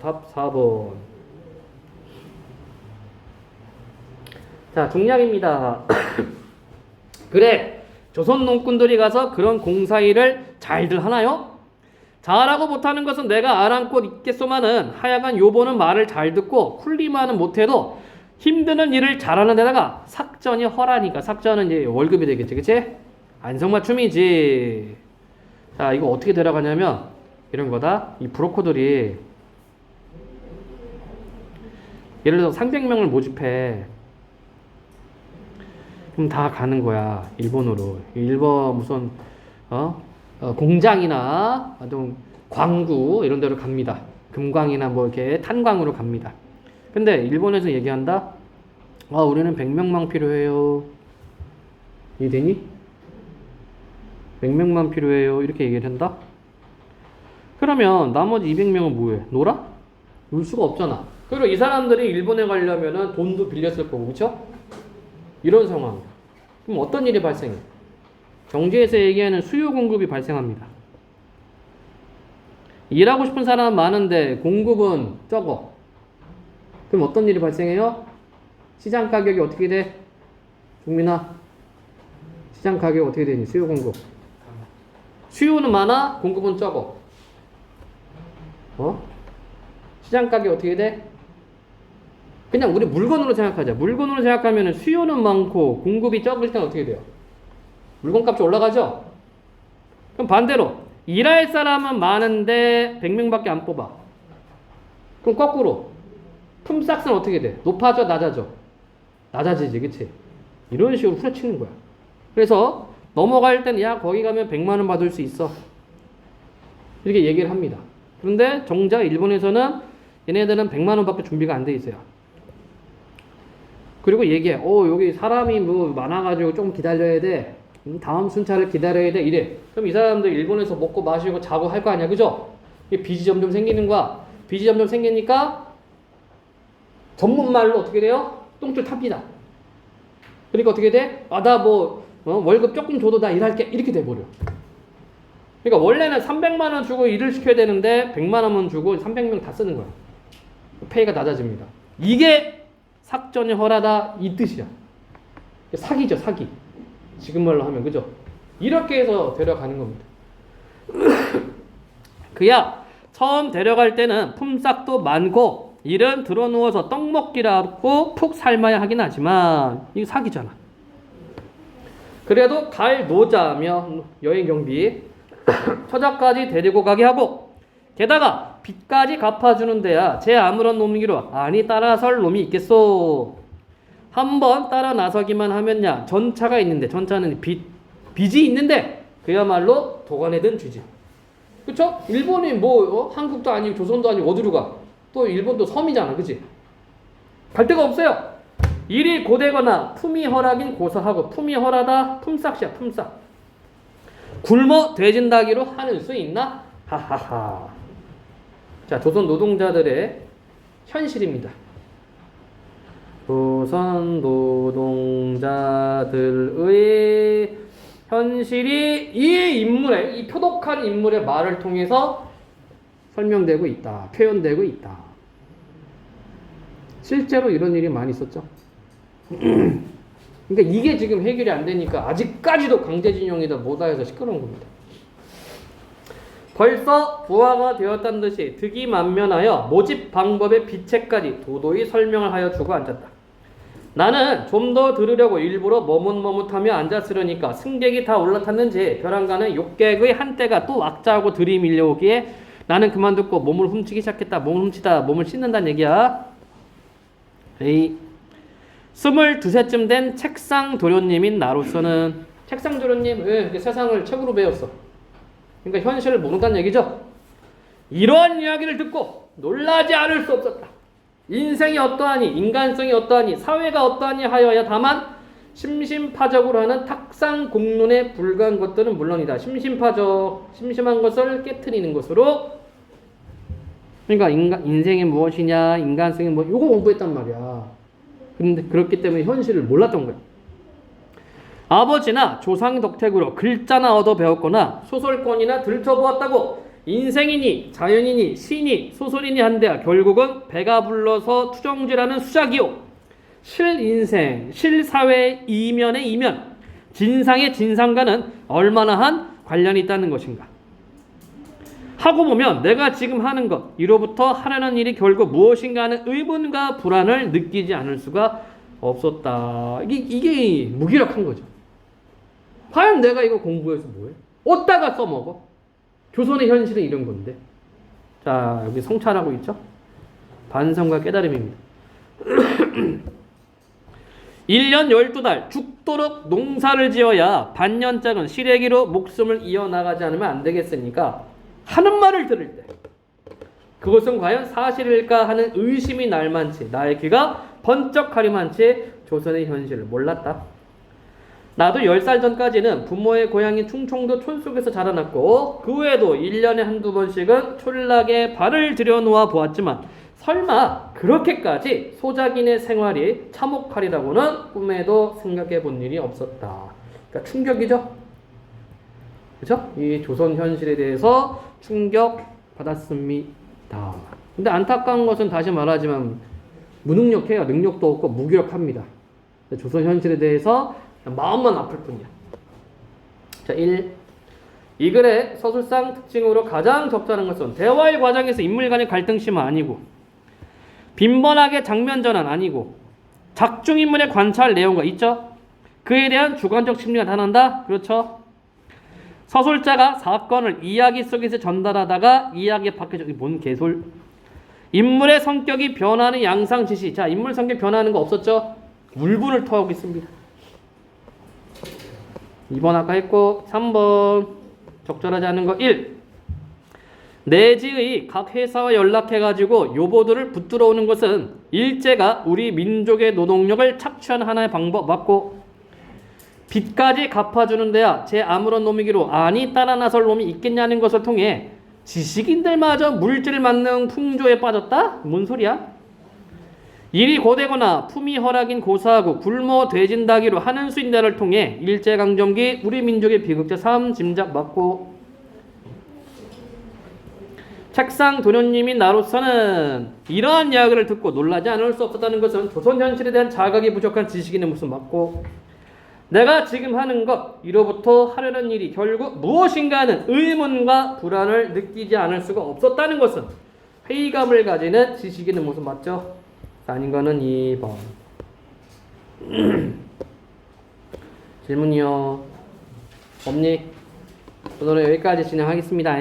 답 4번. 자, 중량입니다. 그래, 조선 농꾼들이 가서 그런 공사일을 잘들 하나요? 잘하고 못하는 것은 내가 알아듣고 있겠소만은 하여간 요번은 말을 잘 듣고 쿨리만은 못해도 힘드는 일을 잘하는 데다가 삭전이 허라니까. 삭전은 이제 월급이 되겠지, 그치? 안성맞춤이지. 자, 이거 어떻게 들어가냐면 이런 거다. 이 브로커들이 예를 들어서 300명을 모집해. 그럼 다 가는 거야, 일본으로. 일본 무슨 공장이나 좀 광구 이런 데로 갑니다. 금광이나 뭐 이렇게 탄광으로 갑니다. 근데 일본에서 얘기한다. 우리는 100명만 필요해요. 이해되니? 100명만 필요해요. 이렇게 얘기를 한다. 그러면 나머지 200명은 뭐해? 놀아? 놀 수가 없잖아. 그리고 이 사람들이 일본에 가려면은 돈도 빌렸을 거고, 그쵸? 이런 상황. 그럼 어떤 일이 발생해? 경제에서 얘기하는 수요 공급이 발생합니다. 일하고 싶은 사람은 많은데 공급은 적어. 그럼 어떤 일이 발생해요? 시장 가격이 어떻게 돼? 종민아, 시장 가격이 어떻게 되니? 수요 공급. 수요는 많아, 공급은 적어. 시장 가격이 어떻게 돼? 그냥 우리 물건으로 생각하자. 물건으로 생각하면 수요는 많고 공급이 적을 때는 어떻게 돼요? 물건값이 올라가죠? 그럼 반대로 일할 사람은 많은데 100명밖에 안 뽑아. 그럼 거꾸로 품삯은 어떻게 돼? 높아져, 낮아져? 낮아지지, 그치? 이런 식으로 후려치는 거야. 그래서 넘어갈 때는 야, 거기 가면 100만 원 받을 수 있어. 이렇게 얘기를 합니다. 그런데 정작 일본에서는 얘네들은 100만 원밖에 준비가 안 돼 있어요. 그리고 얘기해. 여기 사람이 뭐 많아가지고 좀 기다려야 돼. 다음 순찰을 기다려야 돼. 이래. 그럼 이 사람들 일본에서 먹고 마시고 자고 할 거 아니야. 그죠? 빚이 점점 생기는 거야. 빚이 점점 생기니까 전문말로 어떻게 돼요? 똥줄 탑니다. 그러니까 어떻게 돼? 나 월급 조금 줘도 나 일할게. 이렇게 돼버려. 그러니까 원래는 300만 원 주고 일을 시켜야 되는데 100만 원만 주고 300명 다 쓰는 거야. 페이가 낮아집니다. 이게 삭전이 허라다 이 뜻이야. 사기죠, 사기. 지금 말로 하면, 그죠? 이렇게 해서 데려가는 겁니다. 그야 처음 데려갈 때는 품삯도 많고 일은 들어누워서 떡 먹기라고 푹 삶아야 하긴 하지만 이거 사기잖아. 그래도 갈 노자며 여행 경비 처자까지 데리고 가게 하고 게다가 빚까지 갚아주는 데야 제 아무런 놈이기로 아니 따라설 놈이 있겠소. 한번 따라 나서기만 하면야 전차가 있는데, 전차는 빚이 있는데 그야말로 도관에 든 쥐지. 그쵸? 일본이 한국도 아니고 조선도 아니고 어디로 가? 또 일본도 섬이잖아, 그치? 갈 데가 없어요. 일이 고되거나 품이 허락인 고사하고 품이 허라다 품삯이야, 품삯. 굶어 돼진다기로 하는 수 있나? 하하하. 자, 조선 노동자들의 현실입니다. 조선 노동자들의 현실이 이 인물의, 이 표독한 인물의 말을 통해서 설명되고 있다. 표현되고 있다. 실제로 이런 일이 많이 있었죠. 그러니까 이게 지금 해결이 안 되니까 아직까지도 강제징용이다 뭐다 해서 시끄러운 겁니다. 벌써 부하가 되었다는 듯이 득이 만면하여 모집 방법의 비책까지 도도히 설명을 하여 주고 앉았다. 나는 좀 더 들으려고 일부러 머뭇머뭇하며 앉았으려니까 승객이 다 올라탔는지 벼랑간은 욕객의 한때가 또 악자하고 들이밀려오기에 나는 그만 듣고 몸을 훔치기 시작했다. 몸을 훔치다 몸을 씻는다는 얘기야. 에이. 22세쯤 된 책상 도련님인 나로서는, 책상 도련님, 왜 세상을 책으로 배웠어? 그러니까 현실을 모른다는 얘기죠. 이러한 이야기를 듣고 놀라지 않을 수 없었다. 인생이 어떠하니, 인간성이 어떠하니, 사회가 어떠하니 하여야 다만 심심파적으로 하는 탁상 공론에 불과한 것들은 물론이다. 심심파적, 심심한 것을 깨트리는 것으로. 그러니까 인생이 무엇이냐, 인간성이 요거 공부했단 말이야. 근데 그렇기 때문에 현실을 몰랐던 거야. 아버지나 조상 덕택으로 글자나 얻어 배웠거나 소설권이나 들춰보았다고 인생이니 자연이니 시니 소설이니 한데 결국은 배가 불러서 투정지라는 수작이요. 실인생, 실사회의 이면의 이면, 진상의 진상과는 얼마나 한 관련이 있다는 것인가. 하고 보면 내가 지금 하는 것, 이로부터 하려는 일이 결국 무엇인가 하는 의문과 불안을 느끼지 않을 수가 없었다. 이게 무기력한 거죠. 과연 내가 이거 공부해서 뭐해? 어디다가 써먹어? 조선의 현실은 이런 건데. 자, 여기 성찰하고 있죠? 반성과 깨달음입니다. 1년 12달 죽도록 농사를 지어야 반년짝은 시래기로 목숨을 이어나가지 않으면 안 되겠으니까 하는 말을 들을 때 그것은 과연 사실일까 하는 의심이 날만치 나의 귀가 번쩍하리만치 조선의 현실을 몰랐다. 나도 10살 전까지는 부모의 고향인 충청도 촌속에서 자라났고 그 외에도 1년에 한두 번씩은 촌락에 발을 들여놓아 보았지만 설마 그렇게까지 소작인의 생활이 참혹하리라고는 꿈에도 생각해 본 일이 없었다. 그러니까 충격이죠. 그렇죠? 이 조선 현실에 대해서 충격 받았습니다. 근데 안타까운 것은 다시 말하지만 무능력해요. 능력도 없고 무기력합니다. 조선 현실에 대해서 마음만 아플 뿐이야. 자, 1. 이 글의 서술상 특징으로 가장 적절한 것은 대화의 과정에서 인물 간의 갈등심은 아니고 빈번하게 장면 전환 아니고 작중인물의 관찰 내용과 있죠. 그에 대한 주관적 심리가 나타난다. 그렇죠. 서술자가 사건을 이야기 속에서 전달하다가 이야기 밖에서 뭔 개솔. 인물의 성격이 변하는 양상 지시. 자, 인물 성격 변하는 거 없었죠? 울분을 토하고 있습니다. 2번 아까 했고 3번 적절하지 않은 거 1. 내지의 각 회사와 연락해가지고 요보들을 붙들어 오는 것은 일제가 우리 민족의 노동력을 착취한 하나의 방법 맞고 빚까지 갚아주는 데야 제 아무런 놈이기로 아니 따라 나설 놈이 있겠냐는 것을 통해 지식인들마저 물질 맞는 풍조에 빠졌다? 뭔 소리야? 일이 고되거나 품위 허락인 고사하고 굶어 돼진다기로 하는 수인대를 통해 일제강점기 우리 민족의 비극적 삶 짐작 맞고 책상 도련님인 나로서는 이러한 이야기를 듣고 놀라지 않을 수 없었다는 것은 조선 현실에 대한 자각이 부족한 지식인의 모습 맞고 내가 지금 하는 것 이로부터 하려는 일이 결국 무엇인가 하는 의문과 불안을 느끼지 않을 수가 없었다는 것은 회의감을 가지는 지식인의 모습 맞죠? 아닌 거는 2번. 질문이요. 없니? 오늘은 여기까지 진행하겠습니다.